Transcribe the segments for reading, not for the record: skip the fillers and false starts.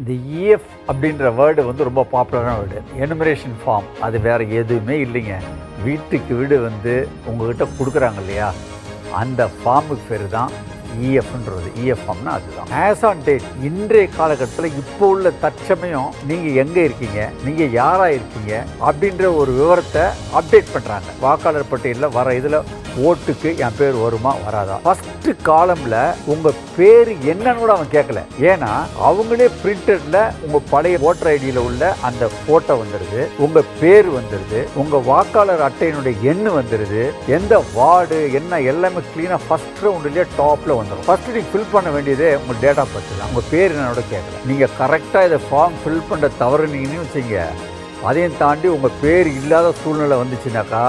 இந்த இஎஃப் அப்படின்ற வேர்டு வந்து ரொம்ப பாப்புலரான வேர்டு. எனுமரேஷன் ஃபார்ம் அது வேறு எதுவுமே இல்லைங்க. வீட்டுக்கு வீடு வந்து உங்கள்கிட்ட கொடுக்குறாங்க இல்லையா, அந்த ஃபார்முக்கு பேர் தான் இஎஃப்ன்றது. இஎஃப் ஃபார்ம்னா அதுதான். ஆஸ் ஆன் டேட், இன்றைய காலகட்டத்தில் இப்போ உள்ள தற்சமயம் நீங்கள் எங்கே இருக்கீங்க, நீங்கள் யாராக இருக்கீங்க அப்படின்ற ஒரு விவரத்தை அப்டேட் பண்ணுறாங்க. வாக்காளர் பட்டியலில் வர இதில் ஓட்டுக்கு என் பேர் வருமா வராதா. ஃபஸ்ட்டு காலமில் உங்கள் பேர் என்னன்னு கூட அவன் கேட்கல. ஏன்னா அவங்களே பிரிண்டடில் உங்கள் பழைய ஓட்டர் ஐடியில் உள்ள அந்த ஃபோட்டோ வந்துடுது, உங்கள் பேர் வந்துடுது, உங்கள் வாக்காளர் அட்டையினுடைய எண் வந்துடுது, எந்த வார்டு என்ன எல்லாமே க்ளீனாக ஃபஸ்ட் ரவுண்ட்லேயே டாப்பில் வந்துடும். ஃபஸ்ட்டு நீங்கள் ஃபில் பண்ண வேண்டியதே உங்கள் டேட் ஆஃப் பர்த் தான். உங்கள் பேர் என்னோட கேட்கல. நீங்கள் கரெக்டாக இதை ஃபார்ம் ஃபில் பண்ணுற தவறுனீங்கன்னு வச்சுங்க, அதையும் தாண்டி உங்கள் பேர் இல்லாத சூழ்நிலை வந்துச்சுனாக்கா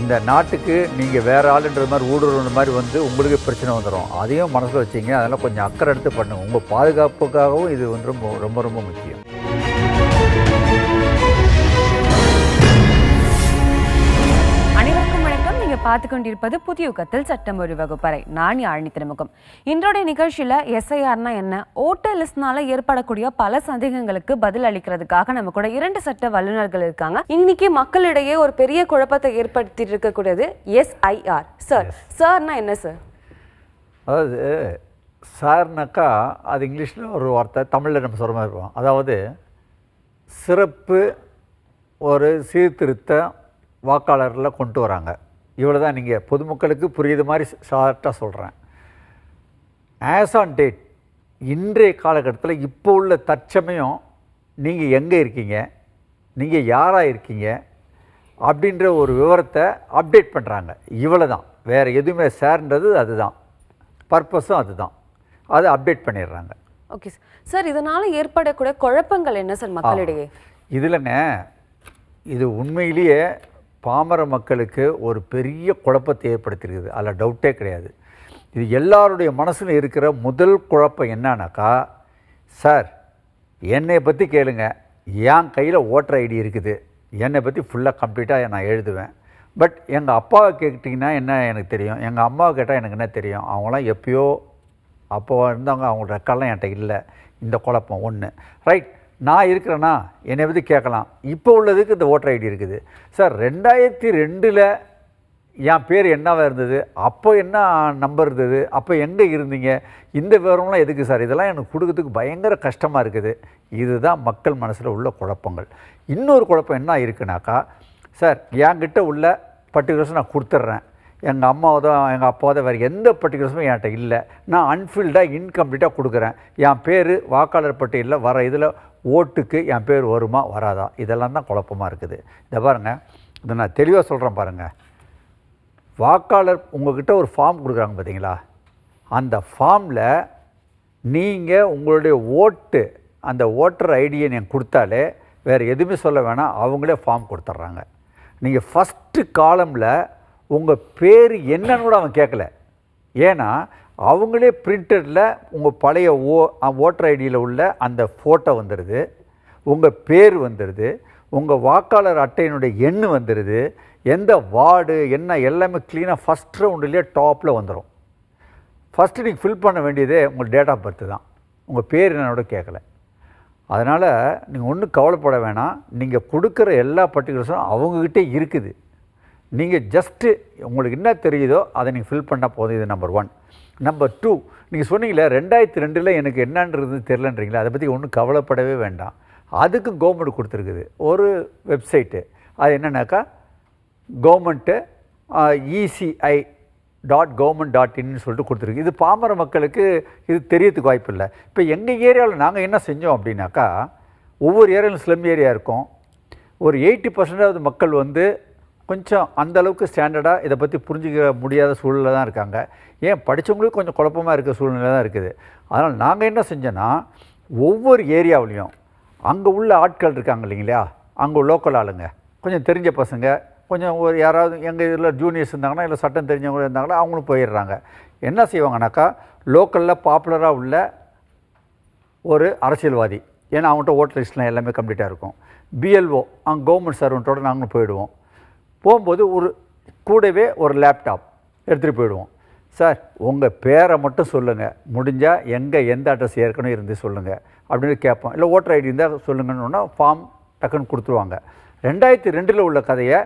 இந்த நாட்டுக்கு நீங்கள் வேறு ஆளுன்ற மாதிரி ஊடுருவ மாதிரி வந்து உங்களுக்கு பிரச்சனை வந்துடும். அதையும் மனசில் வச்சிங்க. அதெல்லாம் கொஞ்சம் அக்கறை எடுத்து பண்ணுங்க. உங்கள் பாதுகாப்புக்காகவும் இது வந்து ரொம்ப ரொம்ப ரொம்ப முக்கியம். அனைவருக்கும் வணக்கம். நீங்கள் பார்த்து கொண்டிருப்பது புதிய யுகத்தில் சட்டம் ஒரு வகுப்பறை. நான் யாழினி திருமுகம். இன்றைய நிகழ்ச்சியில் எஸ்ஐஆர்னா என்ன, ஓட்டர் லிஸ்ட்னால ஏற்படக்கூடிய பல சந்தேகங்களுக்கு பதில் அளிக்கிறதுக்காக நம்ம கூட 2 சட்ட வல்லுநர்கள் இருக்காங்க. இன்னைக்கு மக்களிடையே ஒரு பெரிய குழப்பத்தை ஏற்படுத்திட்டு இருக்கக்கூடியது எஸ்ஐஆர். சார்னா என்ன சார்? அதாவது சார்னாக்கா அது இங்கிலீஷில் ஒரு வார்த்தை, தமிழில் நம்ம சொல்கிற மாதிரி இருப்போம். அதாவது சிறப்பு ஒரு சீர்திருத்த வாக்காளரில் கொண்டு வராங்க. இவ்வளோ தான். நீங்கள் பொதுமக்களுக்கு புரியுது மாதிரி ஷார்ட்டாக சொல்கிறேன். ஆஸ் ஆன் டேட், இன்றைய காலகட்டத்தில் இப்போ உள்ள தற்சமயம் நீங்கள் எங்கே இருக்கீங்க, நீங்கள் யாராக இருக்கீங்க அப்படின்ற ஒரு விவரத்தை அப்டேட் பண்ணுறாங்க. இவ்வளோ தான். வேறு எதுவுமே சார்ன்றது அதுதான், பர்பஸும் அதுதான். அதை அப்டேட் பண்ணிடுறாங்க. Okay sir. இதனால் ஏற்படக்கூடிய குழப்பங்கள் என்ன சார் மக்களிடையே? இதில்ங்க, இது உண்மையிலேயே பாமர மக்களுக்கு ஒரு பெரிய குழப்பத்தை ஏற்படுத்தியிருக்குது. அதில் டவுட்டே கிடையாது. இது எல்லாருடைய மனசில் இருக்கிற முதல் குழப்பம் என்னன்னாக்கா, சார் என்னை பற்றி கேளுங்க, என் கையில் ஓட்டர் ஐடி இருக்குது, என்னை பற்றி ஃபுல்லாக கம்ப்ளீட்டாக நான் எழுதுவேன். பட் எங்கள் அப்பாவை கேட்டிங்கன்னா என்ன எனக்கு தெரியும், எங்கள் அம்மாவை கேட்டால் எனக்கு என்ன தெரியும், அவங்களாம் எப்பயோ அப்போ இருந்தவங்க, அவங்களோட ரெக்கார்ட்லாம் என்கிட்ட இல்லை. இந்த குழப்பம் ஒன்று. ரைட், நான் இருக்கிறேன்னா என்னை பற்றி கேட்கலாம். இப்போ உள்ளதுக்கு இந்த ஓட்டர் ஐடி இருக்குது. சார் 2002 என் பேர் என்னவாக இருந்தது, அப்போ என்ன நம்பர் இருந்தது, அப்போ எங்கே இருந்தீங்க, இந்த விவரம்லாம் எதுக்கு சார், இதெல்லாம் எனக்கு கொடுக்கறதுக்கு பயங்கர கஷ்டமாக இருக்குது. இதுதான் மக்கள் மனசில் உள்ள குழப்பங்கள். இன்னொரு குழப்பம் என்ன இருக்குனாக்கா, சார் என்கிட்ட உள்ள பர்டிகுலர்ஸ் நான் கொடுத்துட்றேன், எங்கள் அம்மாவதோ எங்கள் அப்பாவதோ வேறு எந்த பர்டிகுலர்ஸும் என்கிட்ட இல்லை, நான் அன்ஃபில்டாக இன்கம்ப்ளீட்டாக கொடுக்குறேன், என் பேர் வாக்காளர் பட்டியலில் வர இதில் ஓட்டுக்கு என் பேர் வருமா வராதா. இதெல்லாம் தான் குழப்பமாக இருக்குது. இதை பாருங்கள், இதை நான் தெளிவாக சொல்கிறேன் பாருங்கள். வாக்காளர் உங்கள்கிட்ட ஒரு ஃபார்ம் கொடுக்குறாங்க பார்த்தீங்களா, அந்த ஃபார்மில் நீங்கள் உங்களுடைய ஓட்டு, அந்த ஓட்டர் ஐடியை நீங்கள் கொடுத்தாலே வேறு எதுவுமே சொல்ல வேணாம், அவங்களே ஃபார்ம் கொடுத்துட்றாங்க. நீங்கள் ஃபஸ்ட்டு காலமில் உங்கள் பேர் என்னன்னு கூட அவன் கேட்கல. ஏன்னா அவங்களே பிரிண்டடில் உங்கள் பழைய ஓட்டர் ஐடியில் உள்ள அந்த ஃபோட்டோ வந்துடுது, உங்கள் பேர் வந்துடுது, உங்கள் வாக்காளர் அட்டையினுடைய எண் வந்துடுது, எந்த வார்டு என்ன எல்லாமே க்ளீனாக ஃபஸ்ட் ரவுண்ட்லேயே டாப்பில் வந்துடும். ஃபஸ்ட்டு நீங்கள் ஃபில் பண்ண வேண்டியதே உங்கள் டேட் ஆஃப் பர்த் தான். உங்கள் பேர் என்னோட கேட்கல. அதனால் நீங்கள் ஒன்றும் கவலைப்பட வேணாம். நீங்கள் கொடுக்குற எல்லா பர்டிகுலர்ஸும் அவங்கக்கிட்டே இருக்குது. நீங்கள் ஜஸ்ட்டு உங்களுக்கு என்ன தெரியுதோ அதை நீங்கள் ஃபில் பண்ணால் போதும். இது நம்பர் 1. நம்பர் 2, நீங்கள் சொன்னீங்களே 2002 எனக்கு என்னன்றது தெரிலன்றீங்களா, அதை பற்றி ஒன்றும் கவலைப்படவே வேண்டாம். அதுக்கு கவர்மெண்ட் கொடுத்துருக்குது ஒரு வெப்சைட்டு. அது என்னன்னாக்கா கவர்மெண்ட்டு ECI.government.in சொல்லிட்டு கொடுத்துருக்கு. இது பாமர மக்களுக்கு இது தெரியறதுக்கு வாய்ப்பு இல்லை. இப்போ எங்கள் ஏரியாவில் நாங்கள் என்ன செஞ்சோம் அப்படின்னாக்கா, ஒவ்வொரு ஏரியாவிலும் ஸ்லம் ஏரியா இருக்கும். ஒரு 80% மக்கள் வந்து கொஞ்சம் அந்தளவுக்கு ஸ்டாண்டர்டாக இதை பற்றி புரிஞ்சிக்க முடியாத சூழ்நிலை தான் இருக்காங்க. ஏன் படித்தவங்களுக்கு கொஞ்சம் குழப்பமாக இருக்கிற சூழ்நிலை தான் இருக்குது. அதனால் நாங்கள் என்ன செஞ்சோன்னா, ஒவ்வொரு ஏரியாவிலையும் அங்கே உள்ள ஆட்கள் இருக்காங்க இல்லைங்களா, அங்கே லோக்கல் ஆளுங்க, கொஞ்சம் தெரிஞ்ச பசங்க, கொஞ்சம் ஒரு யாராவது எங்கள் இதில் ஜூனியர்ஸ் இருந்தாங்கன்னா, இல்லை சட்டம் தெரிஞ்சவங்க இருந்தாங்கன்னா அவங்களும் போயிடுறாங்க. என்ன செய்வாங்கனாக்கா, லோக்கலில் பாப்புலராக உள்ள ஒரு அரசியல்வாதி, ஏன்னா அவங்கள்ட்ட ஓட்டர் லிஸ்ட்லாம் எல்லாமே கம்ப்ளீட்டாக இருக்கும், BLO அங்கே கவர்மெண்ட் சர்வெண்ட்டோடு நாங்களும் போயிடுவோம். போகும்போது ஒரு கூடவே ஒரு லேப்டாப் எடுத்துகிட்டு போயிடுவோம். சார் உங்கள் பேரை மட்டும் சொல்லுங்கள், முடிஞ்சால் எந்த அட்ரஸ் ஏற்கனவே இருந்து சொல்லுங்கள், அப்படின்னு கேட்போம். இல்லை ஓட்டர் ஐடி இருந்தால் சொல்லுங்கன்னு ஃபார்ம் டக்குன்னு கொடுத்துருவாங்க. 2002 உள்ள கதையை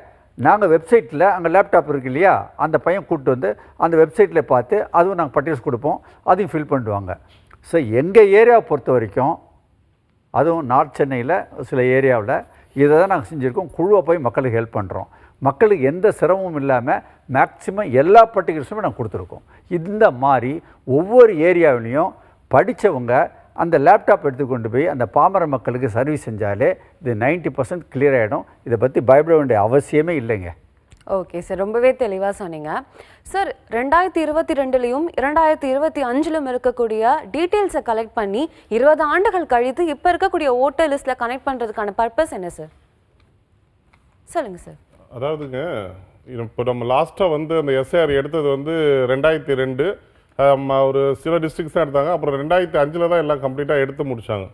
நாங்கள் வெப்சைட்டில் அங்கே லேப்டாப் இருக்கு இல்லையா, அந்த பையன் கூப்பிட்டு வந்து அந்த வெப்சைட்டில் பார்த்து அதுவும் நாங்கள் பட்டியல்ஸ் கொடுப்போம், அதையும் ஃபில் பண்ணுவாங்க. ஸோ எங்கள் ஏரியாவை பொறுத்த வரைக்கும், அதுவும் நார்த் சென்னையில் சில ஏரியாவில் இதை தான் நாங்கள் செஞ்சுருக்கோம். குழுவை போய் மக்களுக்கு ஹெல்ப் பண்ணுறோம். மக்களுக்கு எந்த சிரமமும் இல்லாமல் மேக்சிமம் எல்லா பர்டிகுலர்ஸுமே நாங்கள் கொடுத்துருக்கோம். இந்த மாதிரி ஒவ்வொரு ஏரியாவிலையும் படித்தவங்க அந்த லேப்டாப் எடுத்துக்கொண்டு போய் அந்த பாமர மக்களுக்கு சர்வீஸ் செஞ்சாலே இது 90% கிளியர் ஆகிடும். இதை பற்றி பயப்பட வேண்டிய அவசியமே இல்லைங்க. ஓகே சார், ரொம்பவே தெளிவாக சொன்னீங்க சார். 2022லையும் 2025லும் இருக்கக்கூடிய டீட்டெயில்ஸை கலெக்ட் பண்ணி 20 ஆண்டுகள் கழித்து இப்போ இருக்கக்கூடிய ஓட்டர் லிஸ்ட்டில் கனெக்ட் பண்ணுறதுக்கான பர்பஸ் என்ன சார்? சொல்லுங்கள் சார். அதாவதுங்க, இப்போ நம்ம லாஸ்ட்டாக வந்து அந்த எஸ்ஐஆர் எடுத்தது வந்து 2002, ஒரு சில டிஸ்ட்ரிக்ஸ் தான் எடுத்தாங்க. அப்புறம் 2005 தான் எல்லாம் கம்ப்ளீட்டாக எடுத்து முடித்தாங்க.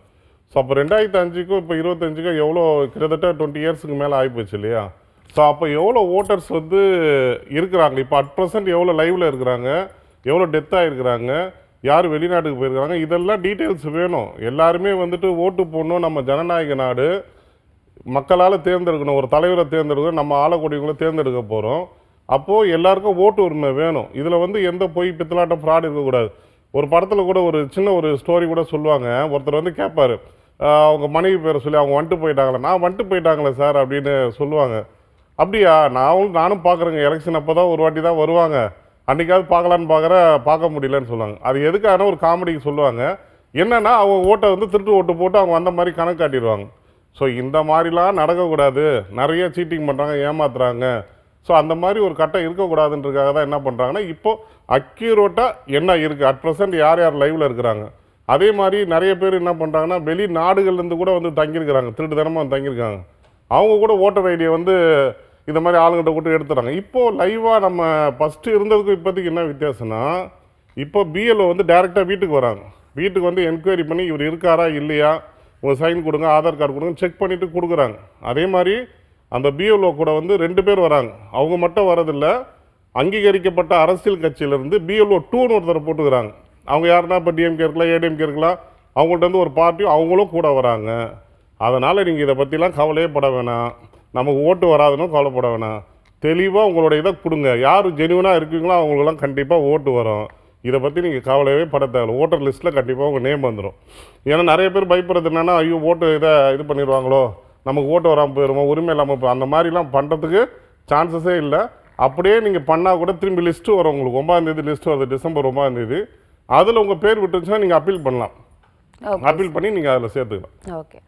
ஸோ அப்போ 2005க்கும் இப்போ 25க்கும் எவ்வளோ கிட்டத்தட்ட 20 இயர்ஸுக்கு மேலே ஆகிப்போச்சு இல்லையா? ஸோ அப்போ எவ்வளோ ஓட்டர்ஸ் வந்து இருக்கிறாங்க, இப்போ அட் ப்ரெசென்ட் எவ்வளோ லைவில் இருக்கிறாங்க, எவ்வளோ டெத் ஆகிருக்கிறாங்க, யார் வெளிநாட்டுக்கு போயிருக்கிறாங்க, இதெல்லாம் டீட்டெயில்ஸ் வேணும். எல்லாருமே வந்துட்டு ஓட்டு போடணும். நம்ம ஜனநாயக நாடு, மக்களால் தேர்ந்தெடுக்கணும், ஒரு தலைவரை தேர்ந்தெடுக்கணும், நம்ம ஆளக்கூடியவங்களை தேர்ந்தெடுக்க போகிறோம். அப்போது எல்லாருக்கும் ஓட்டு உரிமை வேணும். இதில் வந்து எந்த பொய் பித்தலாட்டம் ஃப்ராட் இருக்கக்கூடாது. ஒரு படத்தில் கூட ஒரு சின்ன ஒரு ஸ்டோரி கூட சொல்லுவாங்க. ஒருத்தர் வந்து கேட்பார், அவங்க மனைவி பேரை சொல்லி, அவங்க வந்துட்டு போயிட்டாங்களே. நான் வந்துட்டு போயிட்டாங்களே சார் அப்படின்னு சொல்லுவாங்க. அப்படியா, நானும் பார்க்குறேங்க, எலெக்ஷன் அப்போ தான் ஒரு வாட்டி தான் வருவாங்க, அன்றைக்காவது பார்க்கலான்னு பார்க்க முடியலன்னு சொல்லுவாங்க. அது எதுக்கான ஒரு காமெடிக்கு சொல்லுவாங்க. என்னென்னா அவங்க ஓட்டை வந்து திருட்டு ஓட்டு போட்டு அவங்க வந்த மாதிரி கணக்கு காட்டிடுவாங்க. ஸோ இந்த மாதிரிலாம் நடக்கக்கூடாது. நிறைய சீட்டிங் பண்ணுறாங்க, ஏமாத்துறாங்க. ஸோ அந்த மாதிரி ஒரு கட்டம் இருக்கக்கூடாதுன்றதுக்காக தான் என்ன பண்ணுறாங்கன்னா, இப்போது அக்யூரேட்டாக என்ன இருக்குது, அட் ப்ரெசென்ட் யார் யார் லைவில் இருக்கிறாங்க. அதே மாதிரி நிறைய பேர் என்ன பண்ணுறாங்கன்னா, வெளிநாடுகள்லேருந்து கூட வந்து தங்கியிருக்கிறாங்க, திருட்டுத்தனமாக வந்து தங்கியிருக்காங்க. அவங்க கூட ஓட்டர் ஐடியை வந்து இந்த மாதிரி ஆளுங்கிட்ட கூட எடுத்துறாங்க. இப்போது லைவாக நம்ம ஃபஸ்ட்டு இருந்ததுக்கும் இப்போதைக்கு என்ன வித்தியாசம்னா, இப்போ பிஎல்ஓ வந்து டைரெக்டாக வீட்டுக்கு வராங்க. வீட்டுக்கு வந்து என்கொயரி பண்ணி இவர் இருக்காரா இல்லையா, உங்கள் சைன் கொடுங்க, ஆதார் கார்டு கொடுங்க, செக் பண்ணிவிட்டு கொடுக்குறாங்க. அதே மாதிரி அந்த பிஎல்ஓ கூட வந்து 2 பேர் வராங்க. அவங்க மட்டும் வரதில்லை, அங்கீகரிக்கப்பட்ட அரசியல் கட்சியிலேருந்து பிஎல்ஓ 2ன்னு ஒருத்தரை போட்டுக்கிறாங்க. அவங்க யாருன்னா இப்போ டிஎம்கே இருக்கலாம், ஏடிஎம்கே இருக்கலாம், அவங்கள்ட்ட வந்து ஒரு பார்ட்டியும் அவங்களும் கூட வராங்க. அதனால் நீங்கள் இதை பற்றிலாம் கவலையே பட வேணாம். நமக்கு ஓட்டு வராதுன்னு கவலைப்பட வேணாம். தெளிவாக உங்களோட இதை கொடுங்க. யார் ஜெனுவனாக இருக்கீங்களோ அவங்களுக்கெல்லாம் கண்டிப்பாக ஓட்டு வரும். இதை பற்றி நீங்கள் கவலையவே பட தேவை. ஓட்டர் லிஸ்ட்டில் கண்டிப்பாக உங்கள் நேம் வந்துடும். ஏன்னா நிறைய பேர் பயப்படுறது என்னென்னா, ஐயோ ஓட்டு இது பண்ணிடுவாங்களோ, நமக்கு ஓட்டு வராமல் போயிடுமோ, உரிமை இல்லாமல் போய், அந்த மாதிரிலாம் பண்ணுறதுக்கு சான்சஸே இல்லை. அப்படியே நீங்கள் பண்ணால் கூட திரும்பி லிஸ்ட்டு வரும். உங்களுக்கு 9ஆம் தேதி லிஸ்ட்டு வருது, டிசம்பர் 9ஆம் தேதி. அதில் உங்கள் பேர் விட்டுருச்சுன்னா நீங்கள் அப்பீல் பண்ணலாம். அப்பீல் பண்ணி நீங்கள் அதில் சேர்த்துக்கலாம். ஓகே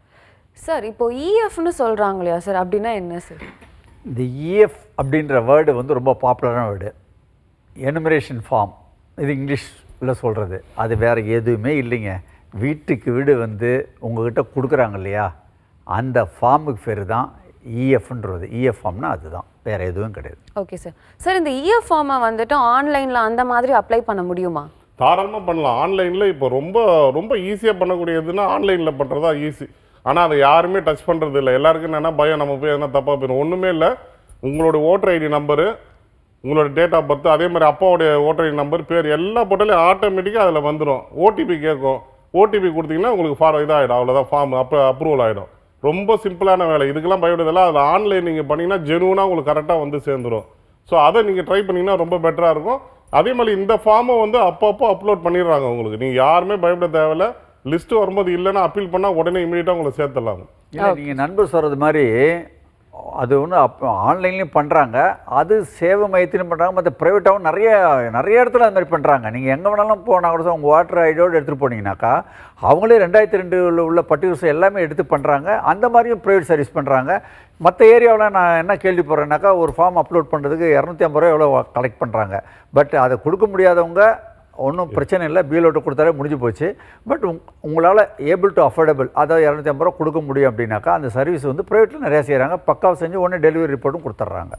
சார், இப்போ இஎஃப்னு சொல்கிறாங்க இல்லையா சார், அப்படின்னா என்ன சார்? இந்த இஎஃப் அப்படின்ற வேர்டு வந்து ரொம்ப பாப்புலரான வேர்டு. எனுமரேஷன் ஃபார்ம், இது இங்கிலீஷில் சொல்கிறது. அது வேறு எதுவுமே இல்லைங்க. வீட்டுக்கு வீடு வந்து உங்கள்கிட்ட கொடுக்குறாங்க இல்லையா, அந்த ஃபார்முக்கு பேர் தான் இஎஃப்ன்றது. இஎஃப் ஃபார்ம்னா அதுதான், வேறு எதுவும் கிடையாது. Okay sir. சார், இந்த இஎஃப் ஃபார்மை வந்துட்டு ஆன்லைனில் அந்த மாதிரி அப்ளை பண்ண முடியுமா? தாராளமாக பண்ணலாம். ஆன்லைனில் இப்போ ரொம்ப ரொம்ப ஈஸியாக பண்ணக்கூடியதுன்னா ஆன்லைனில் பண்ணுறதா ஈஸி. ஆனால் அதை யாருமே டச் பண்ணுறது இல்லை. எல்லாருக்கும் என்னென்னா பயம், நம்ம போய் எதனா தப்பாக போயிடும். ஒன்றுமே இல்லை. உங்களோட ஓட்டர் ஐடி நம்பரு, உங்களோட டேட் ஆஃப் பர்த், அதே மாதிரி அப்பாவுடைய ஓட்டர் ஐடி நம்பர், பேர் எல்லாம் போட்டாலே ஆட்டோமேட்டிக்காக அதில் வந்துடும். ஓடிபி கேட்கும். ஓடிபி கொடுத்தீங்கன்னா உங்களுக்கு இதாகிடும். அவ்வளோதான், ஃபார்ம் அப்ரூவல் ஆகிடும். ரொம்ப சிம்பிளான வேலை. இதுக்கெல்லாம் பயப்படுறதில்ல. அதில் ஆன்லைன் நீங்கள் பண்ணிங்கன்னா ஜெனுவனாக உங்களுக்கு கரெக்டாக வந்து சேர்ந்துடும். ஸோ அதை நீங்கள் ட்ரை பண்ணிங்கன்னா ரொம்ப பெட்டராக இருக்கும். அதே மாதிரி இந்த ஃபார்மை வந்து அப்பப்போ அப்லோட் பண்ணிடுறாங்க உங்களுக்கு. நீங்கள் யாருமே பயப்பட தேவையில்லை. லிஸ்ட்டு வரும்போது இல்லைன்னா அப்பீல் பண்ணால் உடனே இமீடியட்டாக உங்களை சேர்த்துடலாம். இல்லை, நீங்கள் நண்பர் சொல்கிறது மாதிரி அது ஒன்று ஆன்லைன்லேயும் பண்ணுறாங்க, அது சேவை மையத்திலையும் பண்ணுறாங்க, மற்ற ப்ரைவேட்டாகவும் நிறைய இடத்துல அது மாதிரி பண்ணுறாங்க. நீங்கள் எங்கே வேணாலும் போனால் கூட உங்கள் வாட்டர் ஐடியோடு எடுத்துகிட்டு போனீங்கன்னாக்கா அவங்களே 2002 உள்ள பர்டிகுலர்ஸ் எல்லாமே எடுத்து பண்ணுறாங்க. அந்த மாதிரியும் ப்ரைவேட் சர்வீஸ் பண்ணுறாங்க. மற்ற ஏரியாவில் நான் என்ன கேள்விப்படுறேன்னாக்கா, ஒரு ஃபார்ம் அப்லோட் பண்ணுறதுக்கு 250 ரூபா எவ்வளோ கலெக்ட் பண்ணுறாங்க. பட் அதை கொடுக்க முடியாதவங்க ஒன்றும் பிரச்சனை இல்லை, பிஎல்ஓட்ட கொடுத்தாலே முடிஞ்சு போச்சு. பட் உங்களால் ஏபிள் டு அஃபோர்டபுள், அதாவது 250 ரூபா கொடுக்க முடியும் அப்படின்னாக்கா அந்த சர்வீஸ் வந்து ப்ரைவேட்டில் நிறையா செய்கிறாங்க. பக்காவை செஞ்சு உடனே டெலிவரி ரிப்போர்ட்டும் கொடுத்துட்றாங்க.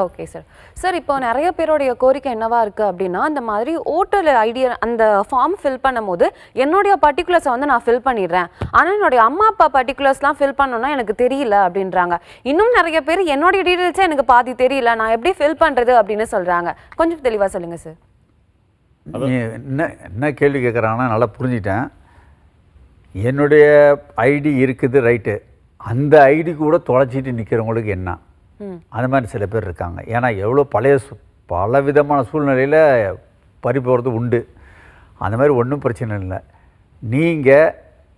Okay sir. சார், இப்போ நிறைய பேருடைய கோரிக்கை என்னவா இருக்குது அப்படின்னா, அந்த மாதிரி ஓட்டர் ஐடி அந்த ஃபார்ம் ஃபில் பண்ணும்போது என்னுடைய பர்டிகுலர்ஸை வந்து நான் ஃபில் பண்ணிடுறேன், ஆனால் என்னுடைய அம்மா அப்பா பர்டிகுலர்ஸ்லாம் ஃபில் பண்ணணும்னா எனக்கு தெரியல அப்படின்றாங்க. இன்னும் நிறைய பேர் என்னுடைய டீட்டெயில்ஸே எனக்கு பாதி தெரியல, நான் எப்படி ஃபில் பண்ணுறது அப்படின்னு சொல்கிறாங்க. கொஞ்சம் தெளிவாக சொல்லுங்கள் சார். என்ன கேள்வி கேட்குறாங்கன்னா நல்லா புரிஞ்சிட்டேன். என்னுடைய ஐடி இருக்குது ரைட்டு, அந்த ஐடி கூட தொலைச்சிட்டு நிற்கிறவங்களுக்கு என்ன, அந்த மாதிரி சில பேர் இருக்காங்க. ஏன்னா எவ்வளோ பல விதமான சூழ்நிலையில் பறி போகிறது உண்டு. அந்த மாதிரி ஒன்றும் பிரச்சனை இல்லை. நீங்கள்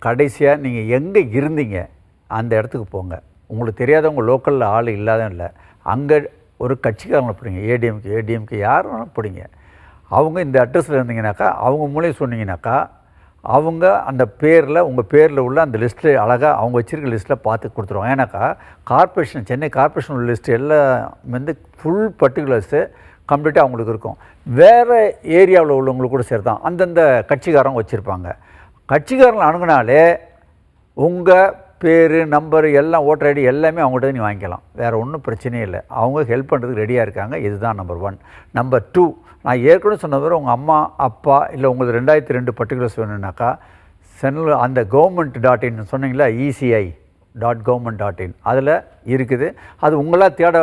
கடைசியாக நீங்கள் எங்கே இருந்தீங்க அந்த இடத்துக்கு போங்க. உங்களுக்கு தெரியாதவங்க லோக்கலில் ஆள் இல்லாத இல்லை, அங்கே ஒரு கட்சிக்காரங்களை பிடிங்க, ஏடிஎம்கே யார் வேணாலும் பிடிங்க. அவங்க இந்த அட்ரஸில் இருந்தீங்கன்னாக்கா அவங்க மூலையும் சொன்னீங்கன்னாக்கா அவங்க அந்த பேரில் உங்கள் பேரில் உள்ள அந்த லிஸ்ட்டு அழகாக அவங்க வச்சுருக்க லிஸ்ட்டில் பார்த்து கொடுத்துருவாங்க. ஏன்னாக்கா கார்ப்பரேஷன், சென்னை கார்ப்பரேஷன் உள்ள லிஸ்ட்டு எல்லாம் வந்து ஃபுல் பர்டிகுலர்ஸு கம்ப்ளீட்டாக அவங்களுக்கு இருக்கும். வேறு ஏரியாவில் உள்ளவங்களுக்கு கூட சரி தான் அந்தந்த கட்சிக்காரங்க வச்சுருப்பாங்க. கட்சிக்காரங்களை அணுகுனாலே உங்கள் பேர், நம்பர் எல்லாம், ஓட்டர் ஐடி எல்லாமே அவங்கள்ட்ட நீ வாங்கிக்கலாம். வேறு ஒன்றும் பிரச்சனையே இல்லை. அவங்க ஹெல்ப் பண்ணுறதுக்கு ரெடியாக இருக்காங்க. இதுதான் நம்பர் 1. நம்பர் 2, நான் ஏற்கனவே சொன்னது உங்கள் அம்மா அப்பா இல்லை உங்களுக்கு 2002 பர்டிகுலர்ஸ் வேணும்னாக்கா சென்ட்ரல் அந்த government.in சொன்னீங்களா, ECI.government.in அதில் இருக்குது. அது உங்களால் தேட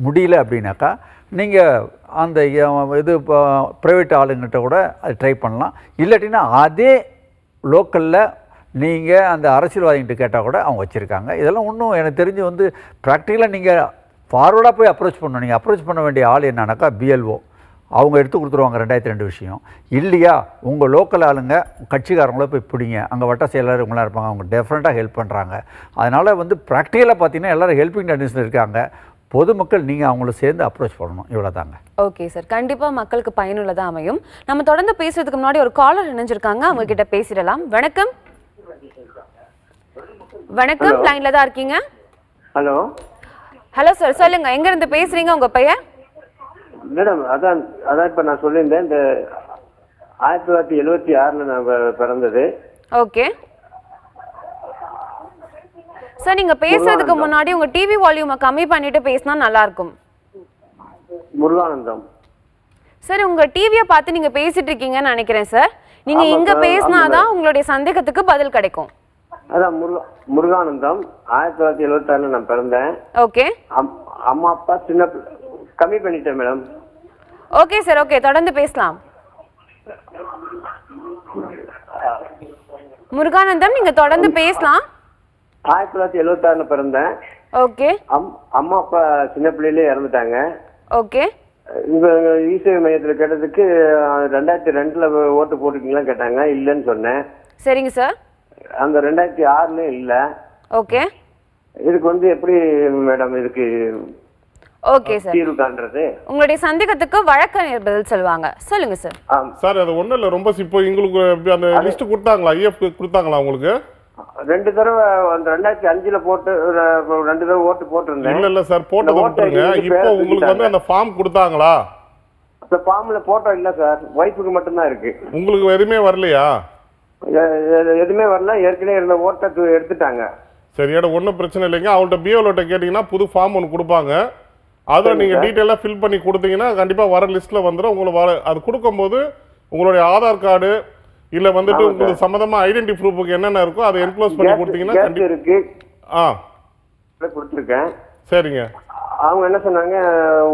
முடியல அப்படின்னாக்கா நீங்கள் அந்த இது ப்ரைவேட் ஆளுங்கிட்ட கூட அது ட்ரை பண்ணலாம். இல்லாட்டினா அதே லோக்கலில் நீங்கள் அந்த அரசியல்வாதிகிட்ட கேட்டால் கூட அவங்க வச்சுருக்காங்க. இதெல்லாம் ஒன்றும் எனக்கு தெரிஞ்சு வந்து ப்ராக்டிக்கலாக நீங்கள் ஃபார்வர்டாக போய் அப்ரோச் பண்ணணும். நீங்கள் அப்ரோச் பண்ண வேண்டிய ஆள் என்னன்னாக்கா BLO, அவங்க எடுத்து கொடுத்துருவாங்க 2002 விஷயம். இல்லையா உங்கள் லோக்கல் ஆளுங்க கட்சிக்காரங்கள போய் பிடிங்க, அங்கே வட்ட செயலாளர் இவங்களாம் இருப்பாங்க, அவங்க டெஃபினட்டாக ஹெல்ப் பண்ணுறாங்க. அதனால் வந்து ப்ராக்டிக்கலாக பார்த்தீங்கன்னா எல்லோரும் ஹெல்பிங் டெண்டிஸில் இருக்காங்க. பொதுமக்கள் நீங்கள் அவங்கள சேர்ந்து அப்ரோச் பண்ணணும். இவ்வளோ தாங்க. ஓகே சார், கண்டிப்பாக மக்களுக்கு பயனுள்ளதாக அமையும். நம்ம தொடர்ந்து பேசுறதுக்கு முன்னாடி ஒரு காலர் இணைஞ்சிருக்காங்க, அவங்க கிட்ட பேசிடலாம். வணக்கம். வணக்கம், லைன்ல தான் இருக்கீங்க. ஹலோ. ஹலோ சார், சொல்லுங்க, எங்க இருந்து பேசுறீங்க, உங்க பெயர்? மேடம், அதான் இப்போ நான் சொல்லியிருந்தேன், இந்த 1976 நான் பிறந்தது. ஓகே சார், நீங்க பேசுறதுக்கு முன்னாடி உங்க டிவி வால்யூமை கம்மி பண்ணிட்டு பேசினா நல்லா இருக்கும். முருகானந்தம் சார், உங்க டிவியை பார்த்து நீங்க பேசிட்டு இருக்கீங்கன்னு நினைக்கிறேன் சார். நீங்க இங்க பேசினாதான் உங்களுடைய சந்தேகத்துக்கு பதில் கிடைக்கும். அதான் முருகானந்தம் 1976 நான் பிறந்தேன். ஓகே. அம்மா அப்பா சின்ன கம்மி பண்ணிட்டேன் மேடம். ஓகே சார், ஓகே, தொடர்ந்து பேசலாம். முருகானந்தம், நீங்க தொடர்ந்து பேசலாம். 1976 பிறந்தேன். ஓகே. அம்மா அப்பா சின்ன பிள்ளையிலே இறந்துட்டாங்க. ஓகே. இங்க இசேவை மையத்தில் கேட்டதுக்கு 2002 ஓட்டு போட்டுருக்கீங்களா கேட்டாங்க. இல்லைன்னு சொன்னேன். சரிங்க சார். அந்த 2006 இல்ல. ஓகே. இதுக்கு வந்து எப்படி மேடம் இதுக்கு ஓகே சார் தீர்வு காண்றது? உங்களுடைய சந்தேகத்துக்கு வழக்கறிஞர் பதில் சொல்லுவாங்க. சொல்லுங்க சார். சார், அது ஒன்றும் இல்லை, ரொம்ப இப்போ உங்களுக்கு அந்த லிஸ்ட் கொடுத்தாங்களா, ஐஎஃப் கொடுத்தாங்களா உங்களுக்கு? 2 தடவை 2005 போட்டு 2 தடவை ஓட்டு போட்டிருந்தேன். இல்ல சார், போட்டோ போட்டுருங்க. இப்போ உங்களுக்கு வந்து அந்த ஃபார்ம் கொடுத்தாங்களா? அந்த ஃபார்ம்ல போட்டோ இல்ல சார், ஒய்ஃபுக்கு மட்டும் தான் இருக்கு. உங்களுக்கு எதுவுமே வரலையா? எதுவுமே வரல, ஏற்கனவே இருந்த ஓட்டை எடுத்துட்டாங்க. சரி, ஒன்றும் பிரச்சனை இல்லைங்க. அவள்கிட்ட பிஓலோட்ட கேட்டிங்கன்னா புது ஃபார்ம் ஒன்று கொடுப்பாங்க. அதில் நீங்கள் டீட்டெயிலாக ஃபில் பண்ணி கொடுத்தீங்கன்னா கண்டிப்பாக வர லிஸ்ட்டில் வந்துடும். உங்களுக்கு அது கொடுக்கும்போது உங்களுடைய ஆதார் கார்டு இல்லை வந்துட்டு உங்களுக்கு சம்மந்தமாக ஐடென்டி ப்ரூஃபுக்கு என்னென்ன இருக்கோ அதை என்க்ளோஸ் பண்ணி கொடுத்தீங்கன்னா கண்டிப்பாக இருக்கு. கொடுத்துருக்கேன். சரிங்க. அவங்க என்ன சொன்னாங்க,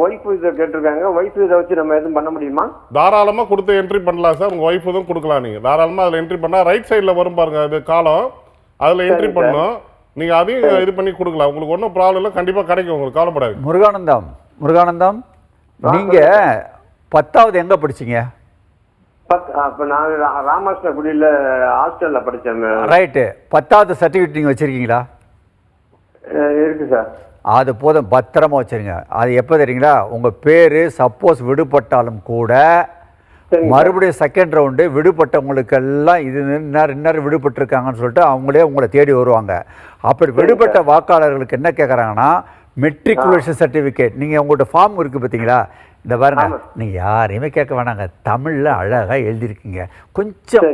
ஒய்ஃப் இதை கேட்டிருக்காங்க. ஒய்ஃப் இதை வச்சு நம்ம எதுவும் பண்ண முடியுமா? தாராளமாக கொடுத்து என்ட்ரி பண்ணலாம் சார். உங்கள் ஒய்ஃப் எதுவும் கொடுக்கலாம். நீங்கள் தாராளமாக அதில் என்ட்ரி பண்ணால் ரைட் சைடில் வரும் பாருங்க, அது காலம், அதில் என்ட்ரி பண்ணணும். நீங்கள் அதையும் இது பண்ணி கொடுக்கலாம். உங்களுக்கு ஒன்றும் ப்ராப்ளம் இல்லை, கண்டிப்பாக கிடைக்கும், உங்களுக்கு கவலைப்படாது. முருகானந்தம், நீங்கள் 10வது எங்கே படிச்சீங்க? அப்போ நான் ராமகிருஷ்ணகுடியில் ஹாஸ்டலில் படித்தேன். ரைட்டு. 10வது சர்டிஃபிகேட் நீங்கள் வச்சுருக்கீங்களா? இருக்கு சார். அது போதும், பத்திரமா வச்சுருங்க. அது எப்போ தெரியுங்களா, உங்கள் பேர் சப்போஸ் விடுபட்டாலும் கூட மறுபடியும் செகண்ட் ரவுண்டு விடுபட்டவங்களுக்கெல்லாம் இது இன்னார் விடுபட்டிருக்காங்கன்னு சொல்லிட்டு அவங்களே உங்களை தேடி வருவாங்க. அப்படி விடுபட்ட வாக்காளர்களுக்கு என்ன கேட்குறாங்கன்னா, மெட்ரிகுலேஷன் சர்டிஃபிகேட். நீங்கள் உங்கள்கிட்ட ஃபார்ம் இருக்குது பார்த்தீங்களா, இந்த பாருங்க, நீங்கள் யாரையுமே கேட்க வேணாங்க, தமிழில் அழகாக எழுதியிருக்கீங்க. கொஞ்சம்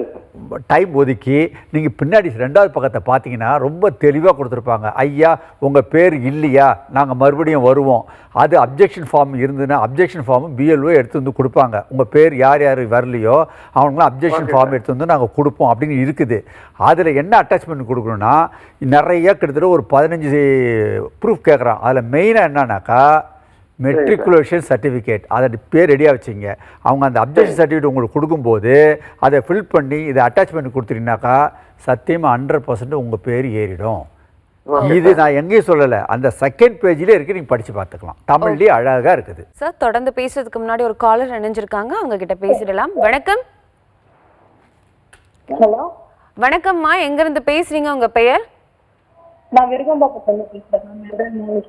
டைம் ஒதுக்கி நீங்கள் பின்னாடி 2வது பக்கத்தை பார்த்தீங்கன்னா ரொம்ப தெளிவாக கொடுத்துருப்பாங்க. ஐயா உங்கள் பேர் இல்லையா, நாங்கள் மறுபடியும் வருவோம். அது அப்ஜெக்ஷன் ஃபார்ம் இருந்ததுன்னா அப்ஜெக்ஷன் ஃபார்மும் BLO எடுத்து வந்து கொடுப்பாங்க. உங்கள் பேர் யார் யார் வரலையோ அவங்களாம் அப்ஜெக்ஷன் ஃபார்ம் எடுத்து வந்து நாங்கள் கொடுப்போம் அப்படின்னு இருக்குது. அதில் என்ன அட்டாச்மெண்ட் கொடுக்கணுன்னா, நிறைய கிட்டத்தட்ட ஒரு 15 ப்ரூஃப் கேட்குறான். அதில் மெயினாக என்னன்னாக்கா, மெட்ரிகுலேஷன் சர்டிஃபிகேட் அதை பேர் ரெடியாக வச்சுங்க. அவங்க அந்த அப்ஜெக்ஷன் சர்டிஃபிகேட் உங்களுக்கு கொடுக்கும்போது அதை ஃபில் பண்ணி இதை அட்டாச் பண்ணி கொடுத்துட்டீங்கன்னாக்கா சத்தியமாக 100% உங்கள் பேர் ஏறிடும். இது நான் எங்கேயும் சொல்லலை, அந்த செகண்ட் பேஜ்லேயே இருக்குது, நீங்கள் படித்து பார்த்துக்கலாம். தமிழ்லேயே அழகாக இருக்குது. சார் தொடர்ந்து பேசுறதுக்கு முன்னாடி ஒரு காலர் இணைஞ்சிருக்காங்க, அவங்க கிட்ட பேசிடலாம். வணக்கம். ஹலோ வணக்கம்மா, எங்கிருந்து பேசுறீங்க, உங்க பெயர்? நான் விருகம்பாக்கத்துல பேசுறேன்.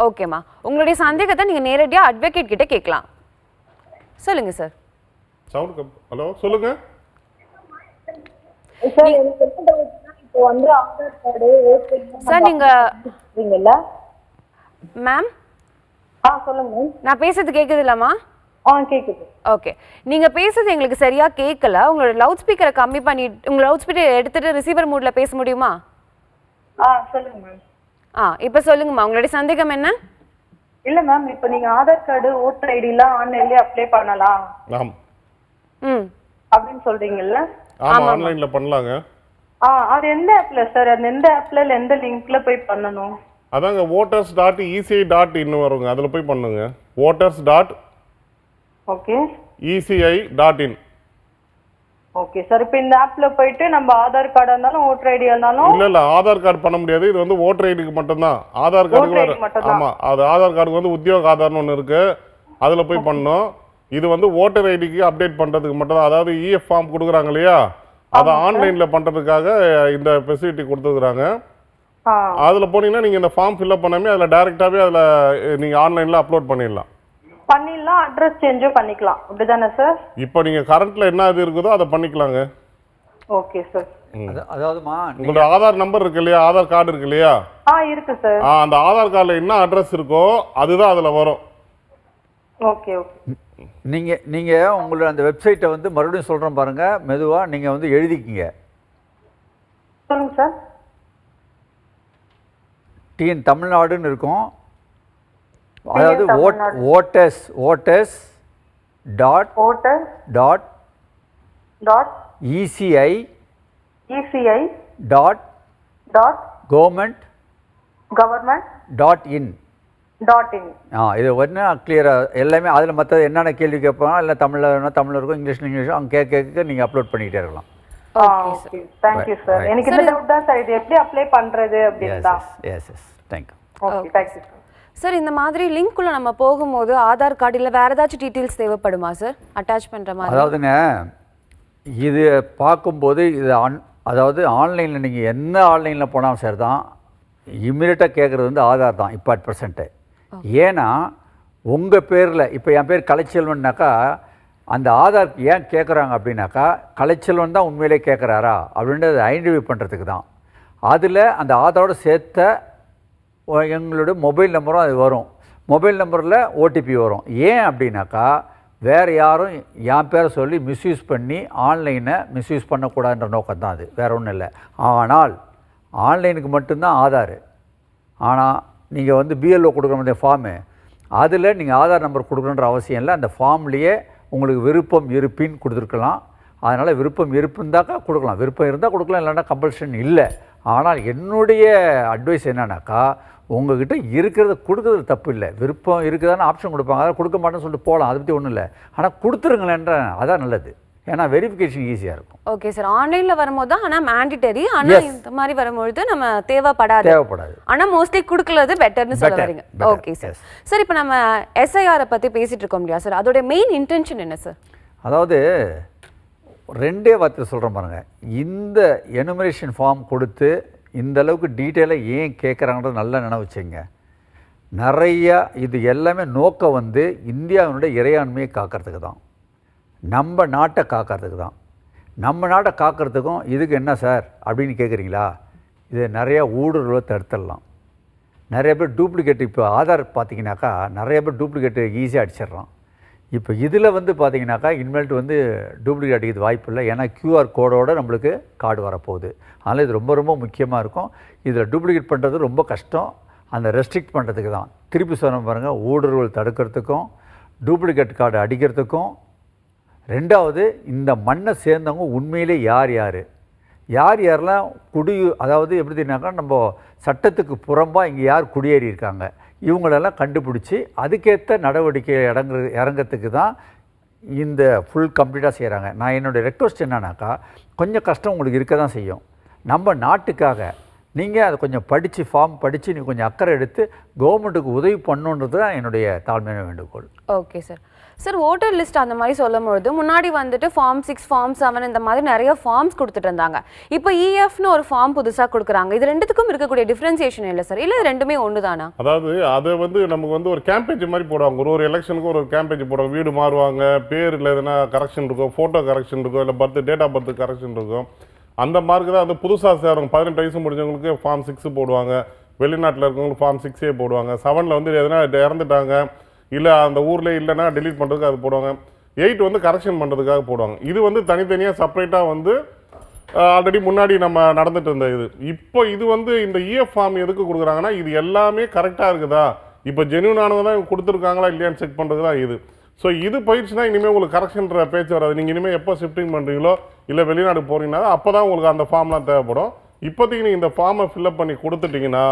ஓகேம்மா, உங்களுடைய சந்தேகத்தை நீங்க நேரடியா அட்வொகேட் கிட்ட கேட்கலாம். சொல்லுங்க சார். ஹலோ சொல்லுங்க சார் எனக்கு என்ன டவுட்னா இப்போ வந்து ஆதார் கார்டு சார் நீங்க இருக்கீங்கல்ல மேம் சொல்லுங்க மேம். நான் பேசுறது கேக்குது இல்லம்மா? கேக்குது. ஓகே, நீங்க பேசுறது எங்களுக்கு சரியா கேட்கல. உங்களோட லவுட் ஸ்பீக்கரை கம்மி பண்ணி உங்க லவுட் ஸ்பீக்கர் எடுத்துட்டு ரிசீவர் மோட்ல பேச முடியுமா? சொல்லுங்க மேம். இப்போ சொல்லுங்கம்மா, உங்களுடைய சந்தேகம் என்ன? இல்ல மேம், இப்போ நீங்க ஆதார் கார்டு ஓட்டர் ஐடிலாம் ஆன்லைன்லயே அப்ளை பண்ணலாம் ஆம் அப்படின்னு சொல்றீங்கல்ல? ஆமா, ஆன்லைன்ல பண்ணலாங்க. அது எந்த ஆப்ல சார்? அது எந்த ஆப்ல இல்ல எந்த லிங்க்ல போய் பண்ணனும்? அதாங்க voters.eci.in வருங்க, அதுல போய் பண்ணுங்க. voters.eci.in. Okay sir. இப்போ இந்த ஆப்ல போயிட்டு நம்ம ஆதார் கார்டா இருந்தாலும் ஓட்டர் ஐடியா இருந்தாலும் இல்ல ஆதார் கார்டு பண்ண முடியாது. இது வந்து ஓட்டர் ஐடிக்கு மட்டும்தான். ஆதார் கார்டுக்கு ஆமா, அது ஆதார் கார்டுக்கு வந்து உத்தியோக ஆதார்னு ஒன்று இருக்கு, அதுல போய் பண்ணணும். இது வந்து ஓட்டர் ஐடிக்கு அப்டேட் பண்றதுக்கு மட்டும்தான். அதாவது இஎஃப் ஃபார்ம் கொடுக்குறாங்க இல்லையா, அதை ஆன்லைன்ல பண்றதுக்காக இந்த ஃபெசிலிட்டி கொடுத்துருக்காங்க. அதுல போனீங்கன்னா நீங்க இந்த ஃபார்ம் ஃபில்அப் பண்ணாமே அதுல டைரக்டாவே அதுல நீங்க ஆன்லைன்ல அப்லோட் பண்ணிடலாம். அட்ரஸ் சேஞ்சும் பண்ணிக்கலாம், அப்படிதானே சார்? இப்போ நீங்க கரண்ட்ல என்ன இது இருக்குதோ அதை பண்ணிக்கலாங்க. Okay sir. அதாவதுமா உங்களோட ஆதார் நம்பர் இருக்கு இல்லையா, ஆதார் கார்டு இருக்கு இல்லையா, இருக்கு சார். அந்த ஆதார் கார்டுல என்ன அட்ரஸ் இருக்கோ அதுதான் அதுல வரும். Okay okay. நீங்க உங்களோட அந்த வெப்சைட்டை வந்து மறுபடியும் சொல்றேன் பாருங்க, மெதுவா நீங்க வந்து எழுதிக்கிங்க. சொல்லுங்க சார். டிஎன் தமிழ்நாடுன்னு இருக்கும். அதாவது voters dot ECI dot government .in. இது ஒன்று கிளியராக எல்லாமே அதில் மற்ற என்னென்ன கேள்வி கேட்பாங்க, இல்லை தமிழில் இருக்கும், இங்கிலீஷ் அவங்க கேட்க நீங்கள் அப்லோட் பண்ணிக்கிட்டே இருக்கலாம். Thank you sir. எனக்கு இந்த டவுட் தான் சார், இது எப்படி அப்ளை பண்ணுறது அப்படின்னு தான். Yes thank you. Okay thank you sir. Sir இந்த மாதிரி லிங்க்குள்ள நம்ம போகும்போது ஆதார் கார்டு இல்லை வேற ஏதாச்சும் டீட்டெயில்ஸ் தேவைப்படுமா சார் அட்டாச் பண்ணுற மாதிரி? அதாவதுங்க இது பார்க்கும்போது இது அதாவது ஆன்லைனில் நீங்கள் என்ன ஆன்லைனில் போனாலும் சரி தான், இம்மிடியட்டாக கேட்குறது வந்து ஆதார் தான் இப்போ @. ஏன்னா உங்கள் பேரில் இப்போ என் பேர் கலைச்செல்வன்னாக்கா அந்த ஆதார் ஏன் கேட்குறாங்க அப்படின்னாக்கா, கலைச்செல்வன் தான் உண்மையிலே கேட்குறாரா அப்படின்றத ஐடென்டிஃபை பண்ணுறதுக்கு தான். அதில் அந்த ஆதாரோட சேர்த்த எங்களோட மொபைல் நம்பரும் அது வரும். மொபைல் நம்பரில் ஓடிபி வரும். ஏன் அப்படின்னாக்கா வேறு யாரும் என் பேரை சொல்லி மிஸ்யூஸ் பண்ணி ஆன்லைனை மிஸ்யூஸ் பண்ணக்கூடாதுன்ற நோக்கம் தான் அது, வேறு ஒன்றும் இல்லை. ஆனால் ஆன்லைனுக்கு மட்டும்தான் ஆதார். ஆனால் நீங்கள் வந்து பிஎல்ஓ கொடுக்குற மாதிரி ஃபார்மு, அதில் நீங்கள் ஆதார் நம்பர் கொடுக்கணுன்ற அவசியம் இல்லை. அந்த ஃபார்ம்லேயே உங்களுக்கு விருப்பம் இருப்பின்னு கொடுத்துருக்கலாம். அதனால் விருப்பம் இருப்புந்தாக்கா கொடுக்கலாம், விருப்பம் இருந்தால் கொடுக்கலாம், இல்லைன்னா கம்பல்ஷன் இல்லை. ஆனால் என்னுடைய அட்வைஸ் என்னன்னாக்கா, உங்ககிட்ட இருக்கிறத கொடுக்குறது தப்பு இல்லை. விருப்பம் இருக்குதான்னு ஆப்ஷன் கொடுப்பாங்க, அதை கொடுக்க மாட்டேன்னு சொல்லிட்டு போகலாம், அதை பற்றி ஒன்றும் இல்லை. ஆனால் கொடுத்துருங்களேன்ற அதான் நல்லது. ஏன்னா வெரிஃபிகேஷன் ஈஸியாக இருக்கும். Okay sir. ஆன்லைனில் வரும்போது தான் ஆனால் மேண்டிட்டரி, ஆனால் இந்த மாதிரி வரும்பொழுது நம்ம தேவைப்படாது. ஆனால் மோஸ்ட்லி கொடுக்கறது பெட்டர்னு சொல்ல வரீங்க. Okay sir. சார் இப்போ நம்ம எஸ்ஐஆரை பற்றி பேசிகிட்டு இருக்கோம் இல்லையா சார், அதோட மெயின் இன்டென்ஷன் என்ன சார்? அதாவது ரெண்டே வார்த்தை சொல்கிறேன் பாருங்கள். இந்த எனுமரேஷன் ஃபார்ம் கொடுத்து இந்த அளவுக்கு டீட்டெயிலாக ஏன் கேட்குறாங்கன்றது நல்லா நினைவுச்சிங்க. நிறையா இது எல்லாமே நோக்கம் வந்து இந்தியாவினுடைய இறையாண்மையை காக்கிறதுக்கு தான், நம்ம நாட்டை காக்கிறதுக்கு தான். நம்ம நாட்டை காக்கிறதுக்கும் இதுக்கு என்ன சார் அப்படின்னு கேட்குறீங்களா? இது நிறையா ஊடுருவலை தடுத்துடலாம். நிறைய பேர் டூப்ளிகேட், இப்போ ஆதார் பார்த்தீங்கன்னாக்கா நிறைய பேர் டூப்ளிகேட்டு ஈஸியாக அடிச்சிடுறான். இப்போ இதில் வந்து பார்த்தீங்கன்னாக்கா இனிமேல்ட்டு வந்து டூப்ளிகேட் அடிக்கிறது வாய்ப்பு இல்லை. ஏன்னா QR கோடோடு நம்மளுக்கு கார்டு வரப்போகுது. அதனால் இது ரொம்ப ரொம்ப முக்கியமாக இருக்கும். இதில் டூப்ளிகேட் பண்ணுறது ரொம்ப கஷ்டம். அந்த ரெஸ்ட்ரிக்ட் பண்ணுறதுக்கு தான். திருப்பி சொன்ன பாருங்கள், ஊடுருவல் தடுக்கிறதுக்கும் டூப்ளிகேட் கார்டு அடிக்கிறதுக்கும். ரெண்டாவது, இந்த மண்ணை சேர்ந்தவங்க உண்மையிலே யார் யாரெல்லாம் அதாவது எப்படி தெரியுனாக்கா, நம்ம சட்டத்துக்கு புறம்பாக இங்கே யார் குடியேறி இருக்காங்க, இவங்களெல்லாம் கண்டுபிடிச்சி அதுக்கேற்ற நடவடிக்கை இறங்கிறதுக்கு தான் இந்த ஃபுல் கம்ப்ளீட்டாக செய்கிறாங்க. நான் என்னுடைய ரெக்வஸ்ட் என்னன்னாக்கா, கொஞ்சம் கஷ்டம் உங்களுக்கு இருக்க தான் செய்யும். நம்ம நாட்டுக்காக நீங்கள் அதை கொஞ்சம் படித்து ஃபார்ம் படித்து நீ கொஞ்சம் அக்கறை எடுத்து கவர்மெண்ட்டுக்கு உதவி பண்ணணுன்றது தான் என்னுடைய தாழ்மையான வேண்டுகோள். Okay sir. Sir voter list அந்த மாதிரி சொல்லும்பொழுது முன்னாடி வந்துட்டு ஃபார்ம் 6 ஃபார்ம் 7 இந்த மாதிரி நிறைய ஃபார்ம்ஸ் கொடுத்துட்டு இருந்தாங்க. இப்போ இஎஃப்னு ஒரு ஃபார்ம் புதுசாக கொடுக்குறாங்க. இது ரெண்டுத்துக்கும் இருக்கக்கூடிய டிஃப்ரென்சியேஷன் இல்லை சார், இல்லை ரெண்டுமே ஒன்று தானா? அதாவது அதை வந்து நமக்கு வந்து ஒரு கேம்பேஜ் மாதிரி போடுவாங்க. ஒரு எலெக்ஷனுக்கு ஒரு கேம்பேஜ் போடுவாங்க. வீடு மாறுவாங்க, பேரில் எதுனா கரெக்ஷன் இருக்கும், ஃபோட்டோ கரெக்ஷன் இருக்கும், இல்லை டேட் ஆஃப் பர்த் கரெக்ஷன் இருக்கும். அந்த மார்க்கு தான் வந்து புதுசாக சேரவங்க 18 வயசு முடிஞ்சவங்களுக்கு ஃபார்ம் 6 போடுவாங்க. வெளிநாட்டில் இருக்கவங்களுக்கு ஃபார்ம் 6 போடுவாங்க. 7 வந்து எதனா இறந்துட்டாங்க, இல்லை அந்த ஊரில் இல்லைன்னா டெலீட் பண்ணுறதுக்கு அது போடுவாங்க. 8 வந்து கரெக்ஷன் பண்ணுறதுக்காக போடுவாங்க. இது வந்து தனித்தனியாக செப்பரேட்டாக வந்து ஆல்ரெடி முன்னாடி நம்ம நடந்துட்டு இருந்த இது. இப்போ இது வந்து இந்த இஎஃப் ஃபார்ம் எதுக்கு கொடுக்குறாங்கன்னா, இது எல்லாமே கரெக்டாக இருக்குதா, இப்போ ஜென்யூனானது தான் கொடுத்துருக்காங்களா இல்லையான்னு செக் பண்ணுறது தான் இது. ஸோ இது போயிடுச்சுன்னா இனிமேல் உங்களுக்கு கரெக்ஷன்ற பேச்சு வராது. நீங்கள் இனிமேல் எப்போ ஷிஃப்டிங் பண்ணுறீங்களோ இல்லை வெளிநாடு போகிறீங்கன்னா அப்போ தான் உங்களுக்கு அந்த ஃபார்ம்லாம் தேவைப்படும். இப்போதைக்கு நீங்கள் இந்த ஃபார்மை ஃபில்அப் பண்ணி கொடுத்துட்டிங்கன்னா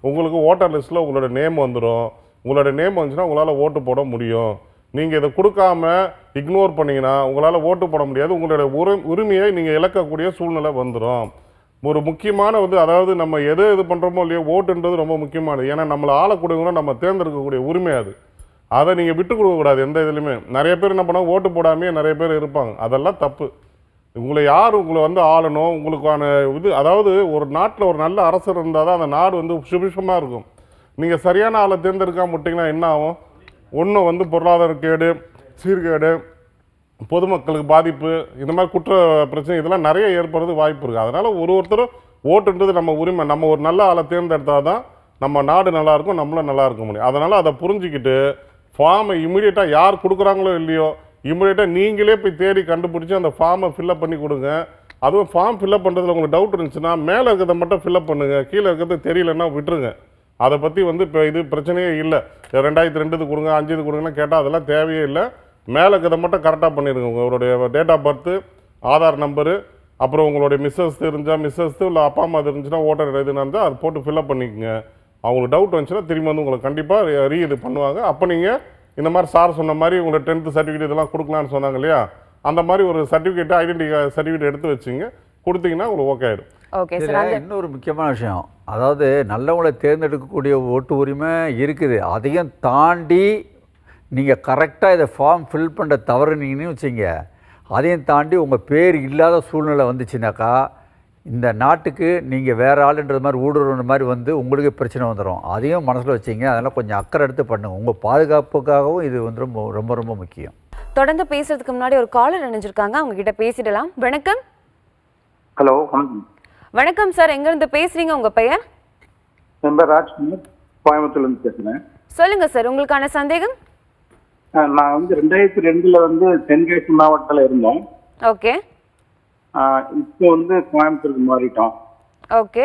உங்களுக்கு ஓட்டர் லிஸ்ட்டில் உங்களோட நேம் வந்துடும். உங்களோட நேம் வந்துச்சுன்னா உங்களால் ஓட்டு போட முடியும். நீங்கள் இதை கொடுக்காம இக்னோர் பண்ணிங்கன்னா உங்களால் ஓட்டு போட முடியாது. உங்களோட உரிமையை நீங்கள் இழக்கக்கூடிய சூழ்நிலை வந்துடும். ஒரு முக்கியமான வந்து அதாவது நம்ம எது பண்ணுறோமோ இல்லையோ ஓட்டுன்றது ரொம்ப முக்கியமானது. ஏன்னா நம்மளை ஆளக்கூடியவங்களும் நம்ம தேர்ந்தெடுக்கக்கூடிய உரிமை அது. அதை நீங்கள் விட்டு கொடுக்கக்கூடாது எந்த இதுலையுமே. நிறைய பேர் என்ன பண்ணால் ஓட்டு போடாமே நிறைய பேர் இருப்பாங்க. அதெல்லாம் தப்பு. உங்களை யார் உங்களை வந்து ஆளணும், உங்களுக்கான இது அதாவது ஒரு நாட்டில் ஒரு நல்ல அரசர் இருந்தால் தான் அந்த நாடு வந்து சுபிஷமாக இருக்கும். நீங்கள் சரியான ஆளை தேர்ந்தெடுக்காம விட்டிங்கன்னா என்ன ஆகும்? ஒன்றும் வந்து பொருளாதார கேடு, சீர்கேடு, பொதுமக்களுக்கு பாதிப்பு, இந்த மாதிரி குற்ற பிரச்சனை இதெல்லாம் நிறைய ஏற்படுறது வாய்ப்பு இருக்குது. அதனால் ஒருத்தரும் ஓட்டுன்றது நம்ம உரிமை. நம்ம ஒரு நல்ல ஆளை தேர்ந்தெடுத்தால் தான் நம்ம நாடு நல்லாயிருக்கும், நம்மளும் நல்லா இருக்க முடியும். அதனால் அதை புரிஞ்சுக்கிட்டு ஃபார்மை இமீடியட்டாக யார் கொடுக்குறாங்களோ இல்லையோ இமீடியட்டாக நீங்களே போய் தேடி கண்டுபிடிச்சி அந்த ஃபார்மை ஃபில்அப் பண்ணி கொடுங்க. அதுவும் ஃபார்ம் ஃபில்அப் பண்ணுறதுல உங்களுக்கு டவுட் இருந்துச்சுன்னா மேலே இருக்கிறத மட்டும் ஃபில்அப் பண்ணுங்கள், கீழே இருக்கிறது தெரியலன்னா விட்டுருங்க. அதை பற்றி வந்து இப்போ இது பிரச்சனையே இல்லை. 2002 கொடுங்க 5 கொடுங்கன்னா கேட்டால் அதெல்லாம் தேவையே இல்லை. மேலே இருக்கிறத மட்டும் கரெக்டாக பண்ணிடுங்க. உங்களுடைய date of birth, Aadhaar number, அப்புறம் உங்களுடைய மிஸ்ஸஸ் தெரிஞ்சால் மிஸ்ஸஸ், இல்லை அப்பா அம்மா இருந்துச்சுன்னா ஓட்டர் எதுனா இருந்தால் அதை போட்டு ஃபில்அப் பண்ணிக்கோங்க. அவங்களுக்கு டவுட் வந்துச்சுன்னா திரும்பி வந்து உங்களுக்கு கண்டிப்பாக இது பண்ணுவாங்க. அப்போ நீங்கள் இந்த மாதிரி சார் சொன்ன மாதிரி உங்களோட 10th சர்டிஃபிகேட் இதெல்லாம் கொடுக்கலான்னு சொன்னாங்க இல்லையா, அந்த மாதிரி ஒரு சர்டிஃபிகேட் ஐடென்டி சர்டிஃபிகேட் எடுத்து வச்சுங்க, கொடுத்தீங்கன்னா உங்களுக்கு ஓகே ஆகிடும். Okay sir. இன்னொரு முக்கியமான விஷயம், அதாவது நல்லவங்களை தேர்ந்தெடுக்கக்கூடிய ஓட்டு உரிமை இருக்குது. அதையும் தாண்டி நீங்கள் கரெக்டாக இதை ஃபார்ம் ஃபில் பண்ணுற தவறுனீங்கன்னு வச்சுங்க, அதையும் தாண்டி உங்கள் பேர் இல்லாத சூழ்நிலை வந்துச்சுனாக்கா இந்த நாட்டுக்கு நீங்கள் வேறு ஆளுன்றது மாதிரி ஊடுருவ மாதிரி வந்து உங்களுக்கு பிரச்சனை வந்துடும். அதையும் மனசில் வச்சிங்க. அதெல்லாம் கொஞ்சம் அக்கறை எடுத்து பண்ணுங்கள். உங்கள் பாதுகாப்புக்காகவும் இது வந்து ரொம்ப ரொம்ப ரொம்ப முக்கியம். தொடர்ந்து பேசுறதுக்கு முன்னாடி ஒரு காலர் நினைச்சிருக்காங்க, அவங்க கிட்ட பேசிடலாம். வணக்கம். ஹலோ. வணக்கம் சார், எங்கேருந்து பேசுகிறீங்க, உங்கள் பெயர்? என் பேர் ராஜ்குமார், கோயம்புத்தூர்லேருந்து பேசுகிறேன். சொல்லுங்கள் சார், உங்களுக்கான சந்தேகம். நான் வந்து 2002 வந்து தென்காசி மாவட்டத்தில் இருந்தோம். ஓகே. இப்போ வந்து கோயம்புத்தூருக்கு மாறிட்டோம். ஓகே.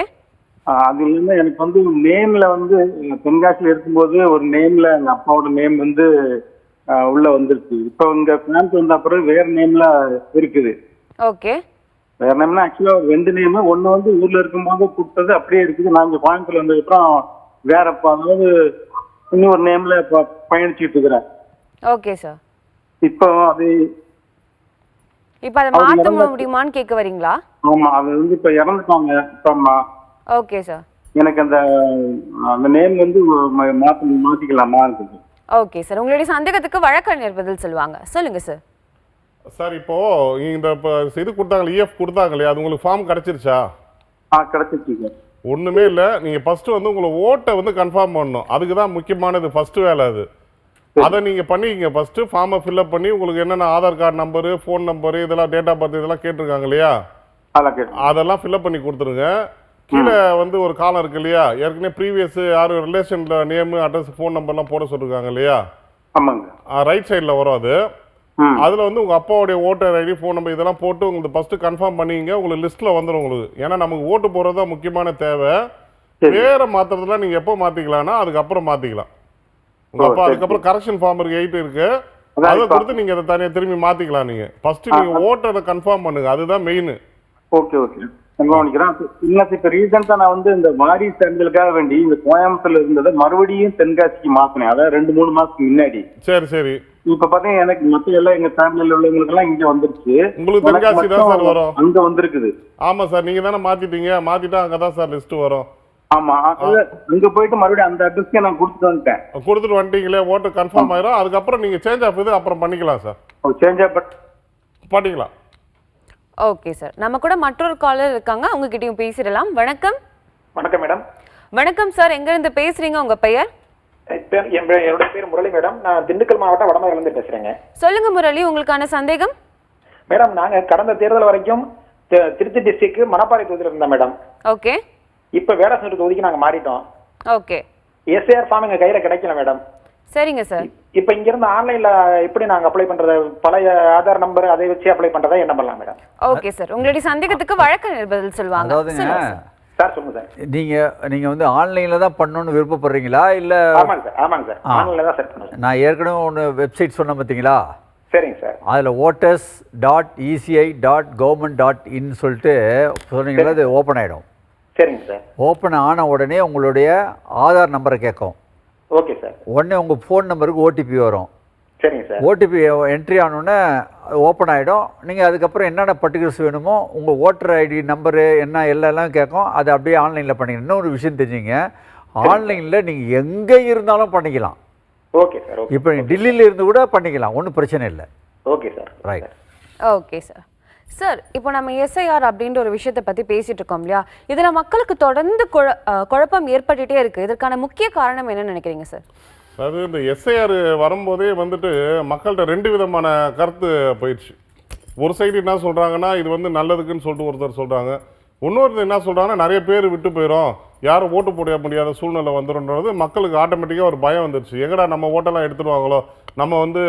அது இல்லாமல் எனக்கு வந்து நேமில் வந்து தென்காசியில் இருக்கும்போது ஒரு நேமில் எங்கள் அப்பாவோட நேம் வந்து உள்ளே வந்துருச்சு. இப்போ இங்கே கோயம்புத்தூர் வந்த பிறகு வேறு நேமில் இருக்குது. ஓகே. வேறு நேம்னா ஆக்சுவலாக 2 நேமு. ஒன்று வந்து ஊரில் இருக்கும்போது கொடுத்தது அப்படியே இருக்குது. நான் இங்கே கோயம்புத்தூர் வந்ததுக்கப்புறம் வேற அதாவது இன்னொரு நேமில் இப்போ பயணிச்சுட்டு இருக்கிறேன். Okay sir. இப்போ அது இப்போ அதை மாற்ற முடியுமான்னு கேட்க வரீங்களா? ஆமா, அது வந்து இப்போ இறந்துட்டாங்க அப்பா அம்மா. Okay sir. எனக்கு அந்த நேம் வந்து மாத்திக்கலாமா இருக்குது. ஓகே சார், உங்களுடைய சந்தேகத்துக்கு வழக்கறிஞர் பதில் சொல்லுவாங்க. சொல்லுங்க சார். சார் இப்போ இந்த இது கொடுத்தாங்க இஎஃப் கொடுத்தாங்க இல்லையா, அது உங்களுக்கு ஃபார்ம் கிடைச்சிருச்சா? கிடைச்சிருச்சு. ஒன்றுமே இல்லை. நீங்கள் ஃபஸ்ட்டு வந்து உங்களை ஓட்டை வந்து கன்ஃபார்ம் பண்ணணும். அதுக்கு தான் முக்கியமானது ஃபஸ்ட்டு வேலை. அது அதை நீங்கள் பண்ணிக்கிங்க. ஃபஸ்ட்டு ஃபார்மை ஃபில்அப் பண்ணி உங்களுக்கு என்னென்ன Aadhaar card number, phone number, இதெல்லாம் டேட் ஆஃப் பர்த் இதெல்லாம் கேட்டிருக்காங்க இல்லையா, அதெல்லாம் ஃபில்அப் பண்ணி கொடுத்துருங்க. கீழே வந்து ஒரு காலம் இருக்கு இல்லையா, ஏற்கனவே ப்ரீவியஸ் யாரும் ரிலேஷனில் நேமு, அட்ரஸ், ஃபோன் நம்பர்லாம் போட சொல்லியிருக்காங்க இல்லையா, ரைட் சைடில் வரும். அது அதில் வந்து உங்கள் அப்பாவுடைய ஓட்டர் ஐடி, ஃபோன் நம்பர் இதெல்லாம் போட்டு உங்களுக்கு ஃபஸ்ட்டு கன்ஃபார்ம் பண்ணிங்க. உங்களுக்கு லிஸ்ட்டில் வந்துடும் உங்களுக்கு. ஏன்னா நமக்கு ஓட்டு போடுறது தான் முக்கியமான தேவை. பேரை மாற்றுறதுலாம் நீங்கள் எப்போ மாற்றிக்கலாம்னா அதுக்கப்புறம் மாற்றிக்கலாம். உங்கள் அப்பா அதுக்கப்புறம் கரெக்ஷன் ஃபார்ம் இருக்கு, 8 இருக்கு, அதை கொடுத்து நீங்கள் அதை தனியாக திரும்பி மாற்றிக்கலாம். நீங்கள் ஃபஸ்ட்டு நீங்கள் ஓட்டரை கன்ஃபார்ம் பண்ணுங்க, அதுதான் மெயின். Okay okay. கன்ஃபார்ம் பண்ணிக்கிறேன். இப்ப ரீசெண்டா நான் வந்து இந்த வாரிசு சான்றிதழுக்காக வேண்டி இந்த கோயம்புத்தூர்ல இருந்ததை மறுபடியும் தென்காசிக்கு மாத்தினேன். அதாவது 2-3 மாசத்துக்கு முன்னாடி. சரி. இப்ப பாத்தீங்கன்னா எனக்கு மத்த எல்லாம் எங்க ஃபேமிலியில உள்ளவங்களுக்கு எல்லாம் இங்க வந்துருச்சு. உங்களுக்கு தென்காசி தான் சார் வரும். அங்க வந்திருக்குது. ஆமா சார், நீங்க தானே மாத்திட்டீங்க. மாத்திட்டா அங்கதான் சார் லிஸ்ட் வரும். ஆமா, அங்க போயிட்டு மறுபடியும் அந்த அட்ரஸ்க்கே நான் கொடுத்துட்டு வந்துட்டேன். கொடுத்துட்டு வந்துட்டீங்களே, ஓட்டு கன்ஃபார்ம் ஆயிரும். அதுக்கப்புறம் நீங்க சேஞ்ச் ஆஃப் இது அப்புறம் பண்ணிக்கலாம் சார். சேஞ்ச் ஆஃப் பண்ணிக்கலாம். ஓகே சார், நம்ம கூட மற்றொரு காலர் இருக்காங்க, அவங்க கிட்டயும் பேசிடலாம். வணக்கம். வணக்கம் மேடம். வணக்கம் சார், எங்க இருந்து பேசுறீங்க, உங்க பெயர்? என்னோட பேர் முரளி மேடம். நான் திண்டுக்கல் மாவட்டம் வடமதுரையிலிருந்து பேசுறேங்க. சொல்லுங்க முரளி, உங்களுக்கான சந்தேகம். மேடம், நாங்க கடந்த தேர்தல் வரைக்கும் திருச்சி டிஸ்ட்ரிக்ட் மணப்பாறை தொகுதியில் இருந்தோம் மேடம். ஓகே. இப்ப வேடசனூர் தொகுதிக்கு நாங்க மாறிட்டோம். ஓகே. எஸ்ஏஆர் ஃபார்ம் எங்க கையில கிடைக்கல மேடம். சரிங்க சார். இப்ப இங்க இருந்து ஆன்லைன்ல எப்படி நாங்க அப்ளை பண்றது? பழைய ஆதார் நம்பர் அதை வச்சு அப்ளை பண்றதா என்ன பண்ணலாம் மேடம்? ஓகே சார், உங்களுடைய சந்தேகத்துக்கு வழக்கறிஞர் பதில் சொல்லுவாங்க. அதாவதுங்க சார் சொல்லுங்க சார். நீங்க வந்து ஆன்லைன்ல தான் பண்ணணும்னு விருப்பப்படுறீங்களா இல்ல? ஆமாங்க சார் ஆன்லைன்ல தான் செட் பண்ணுங்க. நான் ஏற்கனவே ஒன்று வெப்சைட் சொன்னேன் பார்த்தீங்களா? சரிங்க சார். அதில் voters.eci.government.in சொல்லிட்டு சொன்னீங்களா, அது ஓப்பன் ஆகிடும். சரிங்க சார். ஓப்பன் ஆன உடனே உங்களுடைய ஆதார் நம்பரை கேட்கும். Okay sir. உடனே உங்கள் ஃபோன் நம்பருக்கு ஓடிபி வரும். சரிங்க சார். ஓடிபி என்ட்ரி ஆனோடனே ஓப்பன் ஆகிடும். நீங்கள் அதுக்கப்புறம் என்னென்ன பர்டிகுலர்ஸ் வேணுமோ உங்கள் ஓட்டர் ஐடி நம்பரு என்ன எல்லாம் கேட்கும். அதை அப்படியே ஆன்லைனில் பண்ணிக்கலாம். இன்னொரு விஷயம் தெரிஞ்சுங்க, ஆன்லைனில் நீங்கள் எங்கே இருந்தாலும் பண்ணிக்கலாம். Okay sir. இப்போ நீங்கள் டெல்லியில் இருந்து கூட பண்ணிக்கலாம், ஒன்றும் பிரச்சனை இல்லை. Okay sir. Right. Okay sir. Sir, இப்போ நம்ம எஸ்ஐஆர் அப்படின்ற ஒரு விஷயத்தை பற்றி பேசிட்டு இருக்கோம் இல்லையா, இதில் மக்களுக்கு தொடர்ந்து குழப்பம் ஏற்பட்டுட்டே இருக்குது. இதற்கான முக்கிய காரணம் என்னன்னு நினைக்கிறீங்க சார்? அது இந்த எஸ்ஐஆர் வரும்போதே வந்துட்டு மக்கள்கிட்ட 2 விதமான கருத்து போயிடுச்சு. ஒரு சைடு என்ன சொல்கிறாங்கன்னா இது வந்து நல்லதுக்குன்னு சொல்லிட்டு ஒருத்தர் சொல்கிறாங்க. இன்னொருத்தர் என்ன சொல்கிறாங்கன்னா நிறைய பேர் விட்டு போயிடும், யாரும் ஓட்டு போட முடியாத சூழ்நிலை வந்துடும்ன்றது மக்களுக்கு ஆட்டோமேட்டிக்காக ஒரு பயம் வந்துடுச்சு. எங்கடா நம்ம ஓட்டெல்லாம் எடுத்துடுவாங்களோ, நம்ம வந்து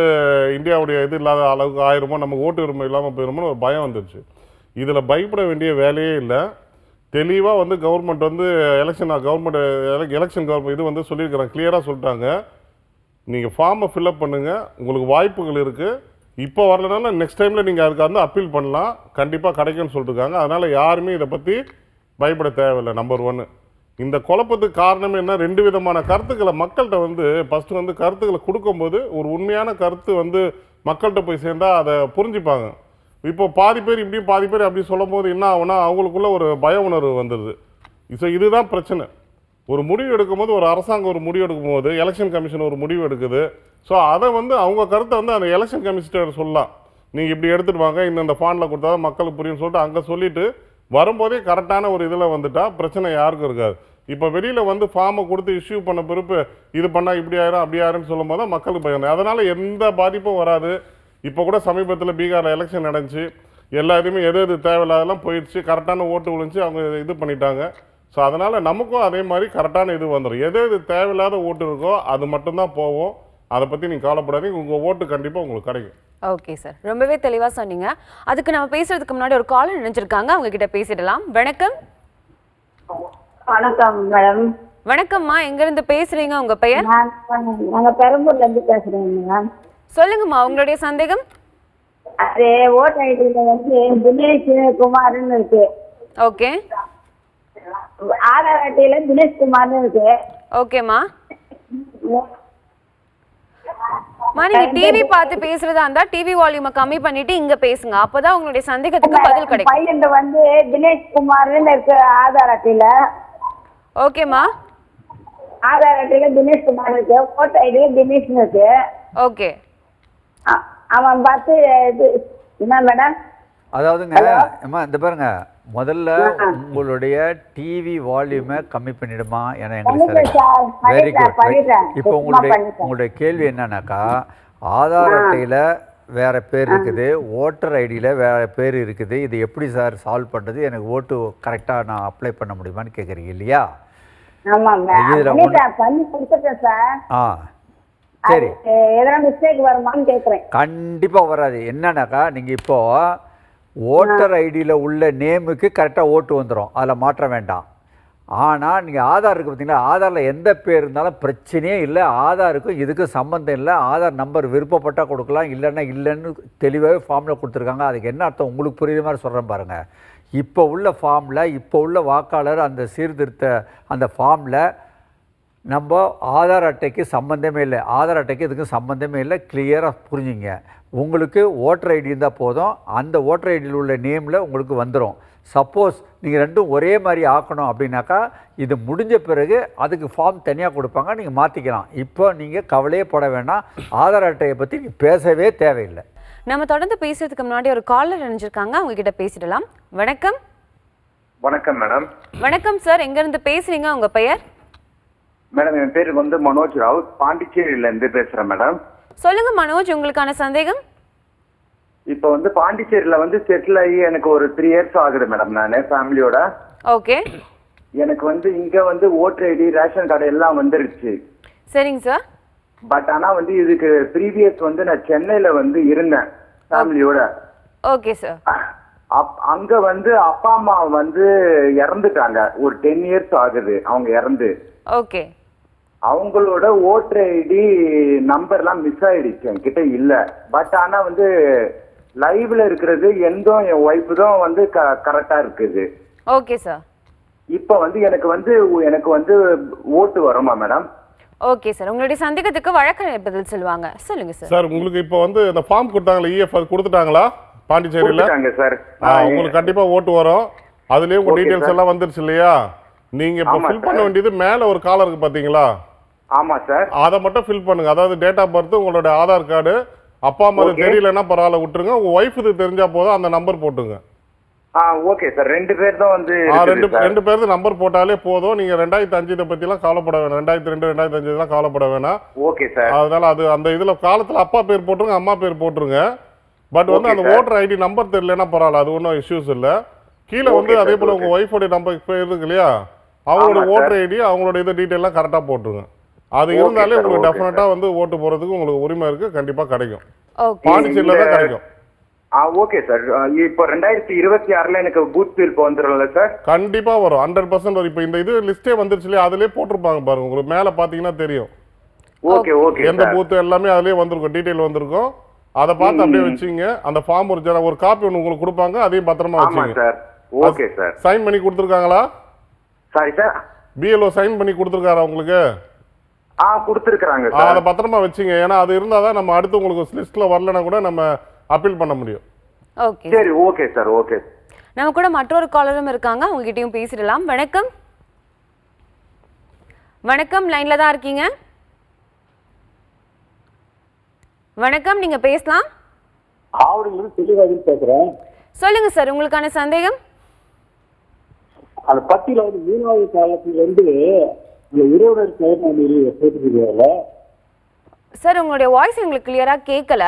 இந்தியாவுடைய இது இல்லாத அளவுக்கு ஆயிருமோ, நம்ம ஓட்டு உரிமை இல்லாமல் போயிருமோன்னு ஒரு பயம் வந்துடுச்சு. இதில் பயப்பட வேண்டிய வேலையே இல்லை. தெளிவாக வந்து கவர்மெண்ட் வந்து எலெக்ஷன் கவர்மெண்ட் இது வந்து சொல்லியிருக்கிறாங்க, கிளியராக சொல்லிட்டாங்க. நீங்கள் ஃபார்மை ஃபில்அப் பண்ணுங்கள், உங்களுக்கு வாய்ப்புகள் இருக்குது. இப்போ வரலனால நெக்ஸ்ட் டைமில் நீங்கள் அதுக்கு வந்து அப்பீல் பண்ணலாம், கண்டிப்பாக கிடைக்கும்னு சொல்லிட்டுருக்காங்க. அதனால் யாருமே இதை பற்றி பயப்பட தேவையில்லை. நம்பர் 1. இந்த குழப்பத்துக்கு காரணம் என்ன? 2 விதமான கருத்துக்களை மக்கள்கிட்ட வந்து ஃபஸ்ட்டு வந்து கருத்துக்களை கொடுக்கும்போது ஒரு உண்மையான கருத்து வந்து மக்கள்கிட்ட போய் சேர்ந்தால் அதை புரிஞ்சுப்பாங்க. இப்போ பாதி பேர் இப்படியும் பாதி பேர் அப்படி சொல்லும் போது என்ன ஆகுனா அவங்களுக்குள்ள ஒரு பய உணர்வு வந்துடுது. ஸோ இதுதான் பிரச்சனை. ஒரு முடிவு எடுக்கும்போது, ஒரு அரசாங்கம் ஒரு முடிவு எடுக்கும்போது, எலெக்ஷன் கமிஷன் ஒரு முடிவு எடுக்குது. ஸோ அதை வந்து அவங்க கருத்தை வந்து அந்த எலெக்ஷன் கமிஷனர் சொல்லலாம், நீங்கள் இப்படி எடுத்துகிட்டு வாங்க, இந்த ஃபாண்டில் கொடுத்தா மக்களுக்கு புரியும்னு சொல்லிட்டு அங்கே சொல்லிவிட்டு வரும்போதே கரெக்டான ஒரு இதில் வந்துட்டால் பிரச்சனை யாருக்கும் இருக்காது. இப்போ வெளியில் வந்து ஃபார்மை கொடுத்து இஷ்யூ பண்ண பிறப்பு இது பண்ணால் இப்படி ஆயிரும் அப்படி ஆயிருன்னு சொல்லும் போது தான் மக்களுக்கு பயன். அதனால் எந்த பாதிப்பும் வராது. இப்போ கூட சமீபத்தில் பீகாரில் எலெக்ஷன் நடந்துச்சு, எல்லாத்தையுமே எது தேவையில்லாதெல்லாம் போயிடுச்சு, கரெக்டான ஓட்டு விழுந்துச்சு, அவங்க இது பண்ணிட்டாங்க. ஸோ அதனால் நமக்கும் அதே மாதிரி கரெக்டான இது வந்துடும். எது தேவையில்லாத ஓட்டு இருக்கோ அது மட்டும்தான் போவோம். அதை பற்றி நீங்கள் கவலைப்படாதீங்க, உங்கள் ஓட்டு கண்டிப்பாக உங்களுக்கு கிடைக்கும். ஓகே சார், ரொம்பவே தெளிவாக சொன்னீங்க. அதுக்கு நம்ம பேசுறதுக்கு முன்னாடி ஒரு காலர் நினைச்சிருக்காங்க, அவங்க கிட்ட பேசிடலாம். வணக்கம். வணக்கம் மேடம். வணக்கம்மா, எங்க இருந்து பேசுறீங்க, உங்க பெயர்? நாங்க பெரம்பூர்ல இருந்து பேசுறோம் மேடம். சொல்லுங்கம்மா, உங்களுடைய சந்தேகம். அது ஓட்டர் ஐடியில வந்து தினேஷ் குமார்னு இருக்கு. ஓகே. ஆதார் அட்டையில தினேஷ் குமார்னு இருக்கு. ஓகேம்மா. நீங்க டிவி பார்த்து பேசுறதா இருந்தா டிவி வால்யூமை கம்மி பண்ணிட்டு இங்க பேசுங்க, அப்பதான் உங்களுடைய சந்தேகத்துக்கு பதில் கிடைக்கும். பையன் வந்து தினேஷ் குமார்னு இருக்கு ஆதார் அட்டையில. ஓகேம்மா. ஆதார் அட்டையில தினேஷ் குமார் இருக்கு, ஓட்டர் ஐடியில தினேஷ் இருக்கு. ஓகே. அவன் பார்த்து என்ன மேடம்? அதாவதுங்க அம்மா இந்த பாருங்க, முதல்ல உங்களுடைய டிவி வால்யூமை கம்மி பண்ணிடுமா, ஏன்னா எங்களுக்கு வெரி குட். இப்போ உங்களுடைய கேள்வி என்னன்னாக்கா, ஆதார் அட்டையில் வேறு பேர் இருக்குது, ஓட்டர் ஐடியில் வேறு பேர் இருக்குது, இது எப்படி சார் சால்வ் பண்ணுறது, எனக்கு ஓட்டு கரெக்டாக நான் அப்ளை பண்ண முடியுமான்னு கேட்குறீங்க இல்லையா? சரி, கண்டிப்பாக வராது. என்னன்னாக்கா நீங்கள் இப்போது ஓட்டர் ஐடியில் உள்ள நேமுக்கு கரெக்டாக ஓட்டு வந்துடும், அதில் மாற்றம் வேண்டாம். ஆனால் நீங்கள் ஆதார் இருக்குது பார்த்தீங்களா, ஆதாரில் எந்த பேர் இருந்தாலும் பிரச்சனையே இல்லை, ஆதாருக்கும் இதுக்கும் சம்மந்தம் இல்லை. ஆதார் நம்பர் விருப்பப்பட்டால் கொடுக்கலாம், இல்லைன்னா இல்லைன்னு தெளிவாகவே ஃபார்மில் கொடுத்துருக்காங்க. அதுக்கு என்ன அர்த்தம் உங்களுக்கு புரியுற மாதிரி சொல்கிறேன் பாருங்கள். இப்போ உள்ள ஃபார்மில் இப்போ உள்ள வாக்காளர் அந்த சீர்திருத்த அந்த ஃபார்மில் நம்ம ஆதார் அட்டைக்கு சம்மந்தமே இல்லை, ஆதார் அட்டைக்கு இதுக்கும் சம்மந்தமே இல்லை. கிளியராக புரிஞ்சுங்க. உங்களுக்கு ஓட்டர் ஐடி இருந்தால் போதும், அந்த ஓட்டர் ஐடியில் உள்ள நேமில் உங்களுக்கு வந்துடும். சப்போஸ் நீங்கள் ரெண்டும் ஒரே மாதிரி ஆக்கணும் அப்படின்னாக்கா இது முடிஞ்ச பிறகு அதுக்கு ஃபார்ம் தனியாக கொடுப்பாங்க, நீங்கள் மாற்றிக்கலாம். இப்போ நீங்கள் கவலையே பட வேண்டாம், ஆதார் அட்டையை பற்றி நீங்கள் பேசவே தேவையில்லை. நம்ம தொடர்ந்து பேசுறதுக்கு முன்னாடி ஒரு காலர் இணைஞ்சிருக்காங்க, அவங்க கிட்ட பேசிடலாம். வணக்கம். வணக்கம் மேடம். வணக்கம் சார், எங்க இருந்து பேசுறீங்க, உங்க பெயர்? மேடம் என் பேர் வந்து மனோஜ் ராவ், பாண்டிச்சேரியில இருந்து பேசுறேன் மேடம். சொல்லுங்க மனோஜ், உங்களுக்கான சந்தேகம். இப்போ வந்து பாண்டிச்சேரியில வந்து செட்டில் ஆகி எனக்கு ஒரு 3 இயர்ஸ் ஆகுது மேடம். நான் ஃபேமிலியோட. ஓகே. எனக்கு வந்து இங்க வந்து ஓட்டர் ஐடி ரேஷன் கார்டு எல்லாம் வந்துருச்சு. சரிங்க சார். பட் ஆனா வந்து இதுக்கு ப்ரீவியஸ் வந்து நான் சென்னையில வந்து இருந்தேன் ஃபேமிலியோட. Okay sir. அங்க வந்து அப்பா அம்மா வந்து இறந்துட்டாங்க, ஒரு 10 இயர்ஸ் ஆகுது அவங்க இறந்து. ஓகே. அவங்களோட ஓட்டர் ஐடி நம்பர்லாம் மிஸ் ஆயிடுச்சு, என்கிட்ட இல்ல. பட் ஆனா வந்து லைவ்ல இருக்கிறது எந்தும் என் ஒய்ஃப் தான் வந்து கரெக்டா இருக்குது. Okay sir. இப்ப வந்து எனக்கு வந்து ஓட்டு வருமா மேடம்? ஓகே சார், உங்களுடைய சந்தேகத்துக்கு வழக்கறிஞர் பதில் சொல்லுவாங்க. சொல்லுங்க சார். சார் உங்களுக்கு இப்போ வந்து இந்த ஃபார்ம் கொடுத்தாங்களா, இஎஃப் அது கொடுத்துட்டாங்களா பாண்டிச்சேரியில? சார் உங்களுக்கு கண்டிப்பா ஓட்டு வரும். அதுலயே உங்க டீடைல்ஸ் எல்லாம் வந்துருச்சு இல்லையா? நீங்க இப்போ ஃபில் பண்ண வேண்டியது மேல ஒரு காலம் இருக்கு பாத்தீங்களா? ஆமா சார். அதை மட்டும் ஃபில் பண்ணுங்க. அதாவது டேட் ஆஃப் பர்த், உங்களோட ஆதார் கார்டு, அப்பா அம்மா தெரியலன்னா பரவாயில்ல விட்டுருங்க, உங்க ஒய்ஃப் இது தெரிஞ்சா போதும், அந்த நம்பர் போட்டுங்க. Okay sir. 2 பேர் தான் வந்து ரெண்டு பேருக்கு நம்பர் போட்டாலே போதும். நீங்க 2005 இதை பத்தி எல்லாம் கவலைப்பட வேணாம், 2002 2005 இதெல்லாம் கவலைப்பட வேணாம். Okay sir. அதனால அது அந்த இதுல காலத்துல அப்பா பேர் போட்டுருங்க, அம்மா பேர் போட்டுருங்க. பட் வந்து அந்த ஓட்டர் ஐடி நம்பர் தெரியலன்னா பரவாயில்ல, அது ஒன்றும் இஷ்யூஸ் இல்லை. கீழே வந்து அதே போல உங்க ஒய்ஃபோட நம்பர் பேர் இருக்கு இல்லையா, அவங்களோட ஓட்டர் ஐடி அவங்களோட இது டீட்டெயிலாம் கரெக்டாக போட்டுருங்க. அது இருந்தாலே உங்களுக்கு டெஃபினட்டா வந்து ஓட்டு போறதுக்கு உங்களுக்கு உரிமை இருக்கு, கண்டிப்பா கிடைக்கும். பாண்டிச்சேரியில தான் கிடைக்கும். Okay sir. இப்போ 2026ல எனக்கு பூத் பில் வந்துரும்ல சார்? கண்டிப்பா வரும், 100% வரும். இப்போ இந்த இது லிஸ்டே வந்துருச்சு இல்லையா, அதுலயே போட்டிருப்பாங்க பாருங்க, உங்களுக்கு மேல பாத்தீங்கன்னா தெரியும். Okay okay. எந்த பூத் எல்லாமே அதுலயே வந்திருக்கும், டீடைல் வந்திருக்கும். அதை பார்த்து அப்படியே வச்சுங்க. அந்த ஃபார்ம் ஒரு காப்பி ஒன்று உங்களுக்கு கொடுப்பாங்க, அதையும் பத்திரமா வச்சுங்க சார். Okay sir. சைன் பண்ணி கொடுத்துருக்காங்களா? Sorry sir. பிஎல்ஓ சைன் பண்ணி கொடுத்துருக்காரா உங்களுக்கு? கொடுத்துருக்காங்க சார். அதை பத்திரமா வச்சுங்க. ஏன்னா அது இருந்தாதான் நம்ம அடுத்து உங்களுக்கு லிஸ்ட்ல வரலன்னா கூட நம்ம அப்பீல் பண்ண முடியும். ஓகே சரி. Okay sir. ஓகே. நம்ம கூட மற்றொரு காலரும் இருக்காங்க, அவங்க கிட்டயும் பேசிடலாம். வணக்கம். வணக்கம், லைன்ல தான் இருக்கீங்க. வணக்கம், நீங்க பேசலாம். ஆவடியிலிருந்து தெளிவாக பேசுறேன். சொல்லுங்க சார், உங்களுக்கான சந்தேகம். அந்த பத்தியில வந்து 3வது காலத்துல வந்து இந்த உறவினர் போட்டுருக்கீங்க சார். உங்களுடைய வாய்ஸ் எங்களுக்கு கிளியரா கேட்கல.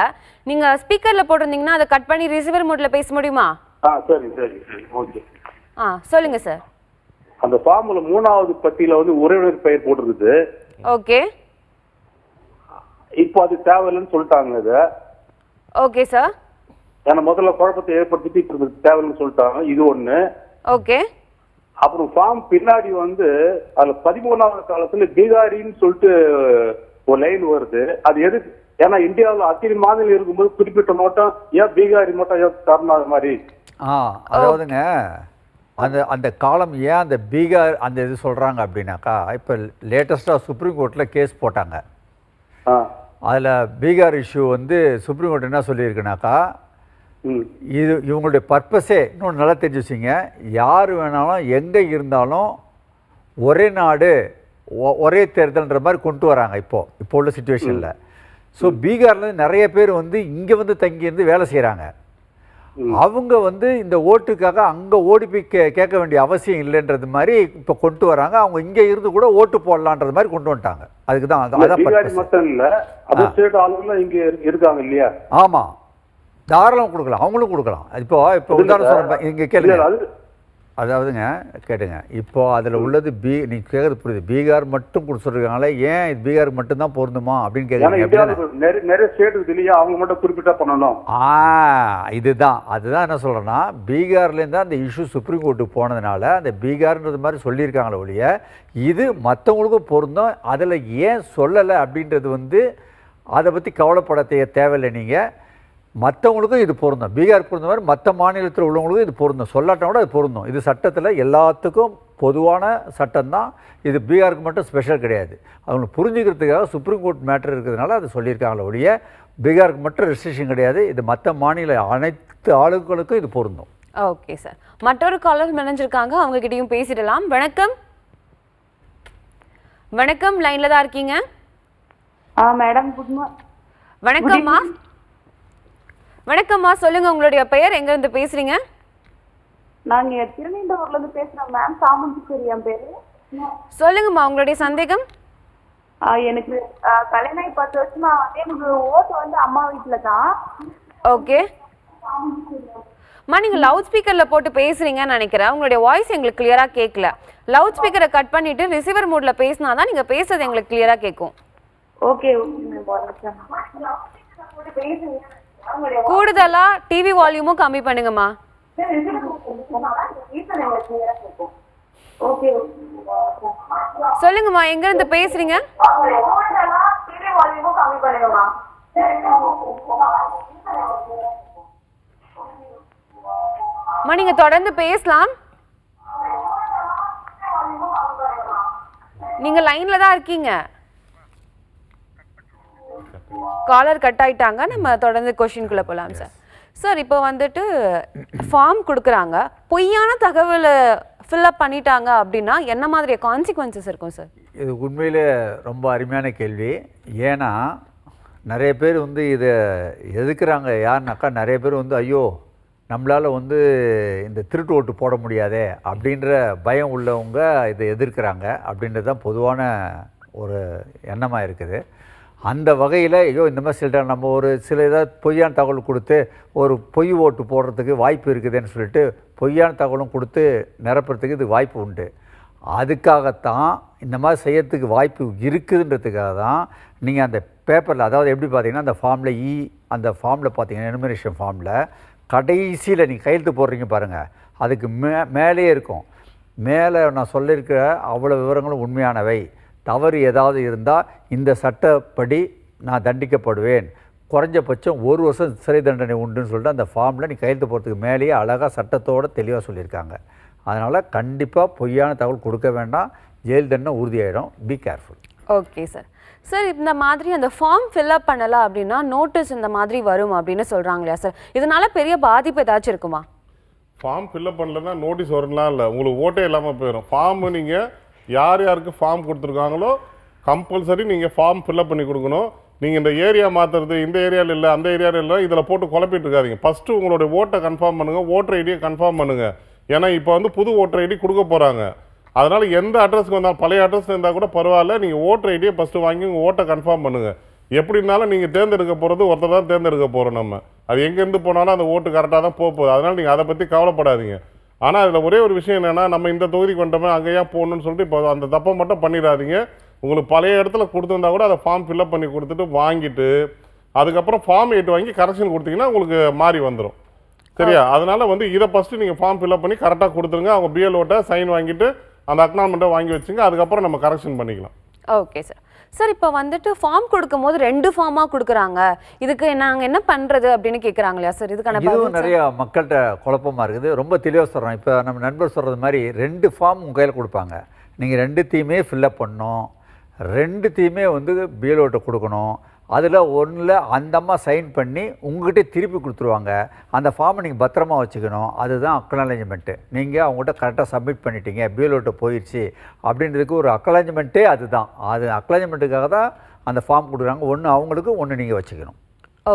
நீங்க ஸ்பீக்கர்ல போட்டிருந்தீங்கன்னா அதை கட் பண்ணி ரிசீவர் மோட்ல பேச முடியுமா? சரி சரி சரி. ஓகே. சொல்லுங்க சார். அந்த ஃபார்முல 3வது பத்தியில வந்து உறவினர் பெயர் போட்டிருக்குது. ஓகே. இப்போ அது தேவையில்லைன்னு சொல்லிட்டாங்க இது. Okay sir. ஏன்னா முதல்ல குழப்பத்தை ஏற்படுத்திட்டு இப்போ தேவையில்லைன்னு சொல்லிட்டாங்க, இது ஒண்ணு. ஓகே. அப்புறம் ஃபார்ம் பின்னாடி வந்து அதுல 13வது காலத்துல பீகாரின்னு சொல்லிட்டு ஒரு லைன் வருது. அது எது? ஏன்னா இந்தியாவில் அத்தனை மாநிலம் இருக்கும்போது குறிப்பிட்ட மட்டும் ஏன் பீகாரி மட்டும் ஏன் தரணும் மாதிரி? அதாவதுங்க அந்த காலம் ஏன் அந்த பீகார் அந்த இது சொல்கிறாங்க அப்படின்னாக்கா, இப்போ லேட்டஸ்ட்டாக சுப்ரீம் கோர்ட்டில் கேஸ் போட்டாங்க. அதில் பீகார் இஷ்யூ வந்து சுப்ரீம் கோர்ட் என்ன சொல்லியிருக்குனாக்கா, இது இவங்களுடைய பர்பஸே இன்னொன்று நல்லா தெரிஞ்சு வச்சுங்க, யார் வேணாலும் எங்கே இருந்தாலும் ஒரே நாடு ஒரே தேர்தல்ன்ற மாதிரி கொண்டு வராங்க இப்போ உள்ள சுச்சுவேஷனில். ஸோ பீகார்லேருந்து நிறைய பேர் வந்து இங்கே வந்து தங்கியிருந்து வேலை செய்கிறாங்க. அவங்க வந்து இந்த ஓட்டுக்காக அங்கே ஓடி போய் கேட்க வேண்டிய அவசியம் இல்லைன்றது மாதிரி இப்போ கொண்டு வராங்க. அவங்க இங்கே இருந்து கூட ஓட்டு போடலான்றது மாதிரி கொண்டு வந்துட்டாங்க. அதுக்கு தான் பீகாரி மட்டும் இல்லை, அதர் ஸ்டேட் ஆளுங்களும் இங்கே இருக்காங்க இல்லையா? ஆமாம், தாராளம் கொடுக்கலாம், அவங்களும் கொடுக்கலாம். இப்போ உதாரணம் சொல்கிறேன், இங்கே கேளுங்க. அதாவதுங்க கேட்டுங்க, இப்போ அதில் உள்ளது நீங்கள் கேட்குறது புரியுது, பீகார் மட்டும் கொடுத்துருக்காங்களே, ஏன் இது பீகாருக்கு மட்டும்தான் பொருந்துமா அப்படின்னு கேட்குறீங்க. நிறைய ஸ்டேட் இருக்கு இல்லையா, அவங்க மட்டும் குறிப்பிட்டா பண்ணணும். அதுதான் என்ன சொல்கிறேன்னா, பீகார்லேருந்து அந்த இஷ்யூ சுப்ரீம் கோர்ட்டுக்கு போனதுனால அந்த பீகார்ன்றது மாதிரி சொல்லியிருக்காங்களே ஒழிய, இது மற்றவங்களுக்கும் பொருந்தும். அதில் ஏன் சொல்லலை அப்படின்றது வந்து அதை பற்றி கவலைப்பட தேவையில்லை. நீங்கள் மற்றவங்களுக்கும் இது பொருந்தும். பீகார் பொருந்த மாதிரி மற்ற மாநிலத்தில் உள்ளவங்களுக்கும் இது பொருந்தும். சொல்லாட்டா கூட அது பொருந்தும். இது சட்டத்தில் எல்லாத்துக்கும் பொதுவான சட்டம்தான். இது பீகாருக்கு மட்டும் ஸ்பெஷல் கிடையாது. அவங்களுக்கு புரிஞ்சுக்கிறதுக்காக சுப்ரீம் கோர்ட் மேட்டர் இருக்கிறதுனால அது சொல்லியிருக்காங்களே ஒழிய பீகாருக்கு மட்டும் ரெஸ்ட்ரிக்ஷன் கிடையாது. இது மற்ற மாநில அனைத்து ஆளுங்களுக்கும் இது பொருந்தும். Okay sir. மற்றொரு காலர் இணைஞ்சிருக்காங்க, அவங்க கிட்டயும் பேசிடலாம். வணக்கம். வணக்கம், லைன்ல தான் இருக்கீங்க. Madam good morning. வணக்கம்மா. வணக்கம்மா, சொல்லுங்க உங்களுடைய பெயர், எங்க இருந்து பேசுறீங்க? நாங்க திருநெல்வேலியில இருந்து பேசுறோம் மேம். சாமுண்டீஸ்வரி என் பேரு. சொல்லுங்கம்மா உங்களுடைய சந்தேகம். எனக்கு கல்யாணம் ஆகி 10 வருஷமா வந்து எனக்கு ஓட்டு வந்து அம்மா வீட்டுல தான். ஓகே அம்மா, நீங்க லவுட் ஸ்பீக்கர்ல போட்டு பேசுறீங்கன்னு நினைக்கிறேன். உங்களுடைய வாய்ஸ் எங்களுக்கு கிளியரா கேட்கல. லவுட் ஸ்பீக்கரை கட் பண்ணிட்டு ரிசீவர் மோட்ல பேசினாதான் நீங்க பேசுறது எங்களுக்கு கிளியரா கேட்கும். ஓகே. கூடுதலா டிவி வால்யூமும் கம்மி பண்ணுங்கம்மா. சொல்லுங்கம்மா, எங்க இருந்து பேசுறீங்க? அம்மா, நீங்க தொடர்ந்து பேசலாம். நீங்க லைன்ல தான் இருக்கீங்க. காலர் கட் ஆயிட்டாங்க. நம்ம தொடர்ந்து கொஸ்டின்குள்ள போலாம் சார். சார், இப்போ வந்துட்டு ஃபார்ம் கொடுக்குறாங்க, பொய்யான தகவலை ஃபில்அப் பண்ணிட்டாங்க அப்படின்னா என்ன மாதிரி கான்சிக்வன்சஸ் இருக்கும் சார்? இது உண்மையிலே ரொம்ப அருமையான கேள்வி. ஏன்னா நிறைய பேர் வந்து இதை எதுக்குறாங்க. யாருனாக்கா நிறைய பேர் வந்து ஐயோ நம்மளால் வந்து இந்த திருட்டு ஓட்டு போட முடியாதே அப்படின்ற பயம் உள்ளவங்க இதை எதிர்க்கிறாங்க. அப்படின்றது தான் பொதுவான ஒரு எண்ணமாக இருக்குது. அந்த வகையில் ஐயோ இந்த மாதிரி சொல்லிட்டாங்க, நம்ம ஒரு சில ஏதாவது பொய்யான தகவல் கொடுத்து ஒரு பொய் ஓட்டு போடுறதுக்கு வாய்ப்பு இருக்குதுன்னு சொல்லிட்டு பொய்யான தகவலும் கொடுத்து நிரப்புறதுக்கு இது வாய்ப்பு உண்டு. அதுக்காகத்தான் இந்த மாதிரி செய்யறதுக்கு வாய்ப்பு இருக்குதுன்றதுக்காக தான் நீங்கள் அந்த பேப்பரில், அதாவது எப்படி பார்த்தீங்கன்னா அந்த ஃபார்மில் அந்த ஃபார்மில் பார்த்தீங்கன்னா எனுமரேஷன் ஃபார்மில் கடைசியில் நீங்கள் கையெழுத்து போடுறீங்க பாருங்கள், அதுக்கு மேலேயே இருக்கும். மேலே நான் சொல்லியிருக்கிற அவ்வளோ விவரங்களும் உண்மையானவை. தவறு ஏதாவது இருந்தால் இந்த சட்டப்படி நான் தண்டிக்கப்படுவேன், குறைஞ்சபட்சம் 1 வருஷம் சிறை தண்டனை உண்டுன்னு சொல்லிட்டு அந்த ஃபார்மில் நீ கையெழுத்து போகிறதுக்கு மேலேயே அழகாக சட்டத்தோடு தெளிவாக சொல்லியிருக்காங்க. அதனால் கண்டிப்பாக பொய்யான தகவல் கொடுக்க வேண்டாம், ஜெயில் தண்டனை உறுதியாயிடும். Be careful. Okay sir. Sir, இந்த மாதிரி அந்த ஃபார்ம் ஃபில்அப் பண்ணலை அப்படின்னா நோட்டீஸ் இந்த மாதிரி வரும் அப்படின்னு சொல்கிறாங்க இல்லையா சார்? இதனால பெரிய பாதிப்பு ஏதாச்சும் இருக்குமா? ஃபார்ம் ஃபில்அப் பண்ணலன்னா நோட்டீஸ் வரலாம் இல்லை, உங்களுக்கு ஓட்டே இல்லாமல் போயிடும். ஃபார்மு நீங்கள் யார் யாருக்கு ஃபார்ம் கொடுத்துருக்காங்களோ கம்பல்சரி நீங்கள் ஃபார்ம் ஃபில்அப் பண்ணி கொடுக்கணும். நீங்கள் இந்த ஏரியா மாற்றுறது, இந்த ஏரியாவில் இல்லை அந்த ஏரியாவில் இல்லை, இதில் போட்டு குழப்பிட்டு இருக்காதிங்க. ஃபஸ்ட்டு உங்களுடைய ஓட்டை கன்ஃபார்ம் பண்ணுங்கள், ஓட்டர் ஐடியை கன்ஃபார்ம் பண்ணுங்கள். ஏன்னா இப்போ வந்து புது ஓட்டர் ஐடி கொடுக்க போகிறாங்க. அதனால் எந்த அட்ரஸ்க்கு வந்தால், பழைய அட்ரஸ் இருந்தால் கூட பரவாயில்ல, நீங்கள் ஓட்டர் ஐடியை ஃபஸ்ட்டு வாங்கி உங்கள் ஓட்டை கன்ஃபார்ம் பண்ணுங்கள். எப்படி இருந்தாலும் நீங்கள் தேர்ந்தெடுக்க போகிறது ஒருத்தர் தான் தேர்ந்தெடுக்க போகிறோம். நம்ம அது எங்கேருந்து போனாலும் அந்த ஓட்டு கரெக்டாக தான் போகுது. அதனால் நீங்கள் அதை பற்றி கவலைப்படாதீங்க. ஆனால் அதில் ஒரே ஒரு விஷயம் என்னென்னா, நம்ம இந்த தொகுதிக்கு வந்துட்டோமே அங்கேயா போகணுன்னு சொல்லிட்டு இப்போ அந்த தப்பை மட்டும் பண்ணிடாதீங்க. உங்களுக்கு பழைய இடத்துல கொடுத்துருந்தா கூட அதை ஃபார்ம் ஃபில்அப் பண்ணி கொடுத்துட்டு வாங்கிட்டு அதுக்கப்புறம் ஃபார்ம் 8 வாங்கி கரெக்ஷன் கொடுத்தீங்கன்னா உங்களுக்கு மாறி வந்துடும். சரியா? அதனால் வந்து இதை ஃபஸ்ட்டு நீங்கள் ஃபார்ம் ஃபில்அப் பண்ணி கரெக்டாக கொடுத்துருங்க. அவங்க பிஎல்ஓட்ட சைன் வாங்கிட்டு அந்த அக்னால்மெண்ட்டை வாங்கி வச்சுங்க. அதுக்கப்புறம் நம்ம கரெக்ஷன் பண்ணிக்கலாம். Okay sir. சார், இப்போ வந்துட்டு ஃபார்ம் கொடுக்கும் போது 2 ஃபார்மாக கொடுக்குறாங்க, இதுக்கு நாங்கள் என்ன பண்ணுறது அப்படின்னு கேட்குறாங்க இல்லையா சார்? இதுக்கான இதுவும் நிறைய மக்கள்கிட்ட குழப்பமாக இருக்குது. ரொம்ப தெளிவாக சொல்கிறோம். இப்போ நம்ம நண்பர் சொல்கிறது மாதிரி 2 ஃபார்ம் உங்கள் கையில் கொடுப்பாங்க. நீங்கள் 2த்தையுமே ஃபில்அப் பண்ணணும், 2த்தையுமே வந்து பிஎல்ஓட்ட கொடுக்கணும். அதில் ஒன்றில் அந்த அம்மா சைன் பண்ணி உங்கள்கிட்ட திருப்பி கொடுத்துருவாங்க. அந்த ஃபார்மை நீங்கள் பத்திரமா வச்சுக்கணும். அதுதான் அக்னாலஜ்மெண்ட்டு. நீங்கள் அவங்ககிட்ட கரெக்டாக சப்மிட் பண்ணிட்டீங்க, பிஎல்ஓட்ட போயிடுச்சு அப்படின்றதுக்கு ஒரு அக்னாலஜ்மெண்ட்டே அதுதான். அது அக்னாலஜ்மெண்ட்டுக்காக தான் அந்த ஃபார்ம் கொடுக்குறாங்க. ஒன்று அவங்களுக்கு, ஒன்று நீங்கள் வச்சுக்கணும்.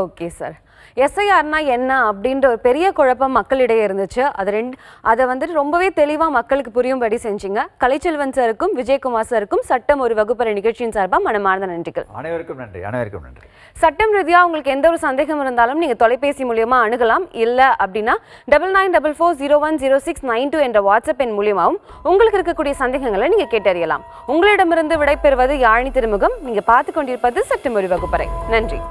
Okay sir. எஸ்ஐஆர்னா என்ன அப்படின்ற ஒரு பெரிய குழப்பம் மக்களிடையே இருந்துச்சு. அதை வந்துட்டு ரொம்பவே தெளிவாக மக்களுக்கு புரியும்படி செஞ்சீங்க. கலைச்செல்வன் சாருக்கும் விஜயகுமார் சாருக்கும் சட்டம் ஒரு வகுப்பறை நிகழ்ச்சியின் சார்பாக மனமார்ந்த நன்றிகள். அனைவருக்கும் நன்றி. அனைவருக்கும் நன்றி. சட்டம் ரீதியாக உங்களுக்கு எந்த ஒரு சந்தேகம் இருந்தாலும் நீங்கள் தொலைபேசி மூலியமாக அணுகலாம். இல்லை அப்படின்னா 9944010692 என்ற வாட்ஸ்அப் எண் மூலியமாகவும் உங்களுக்கு இருக்கக்கூடிய சந்தேகங்களை நீங்கள் கேட்டறியலாம். உங்களிடமிருந்து விடைபெறுவது யாழினி திருமுகம். நீங்கள் பார்த்து கொண்டிருப்பது சட்டம் ஒரு வகுப்பறை. நன்றி.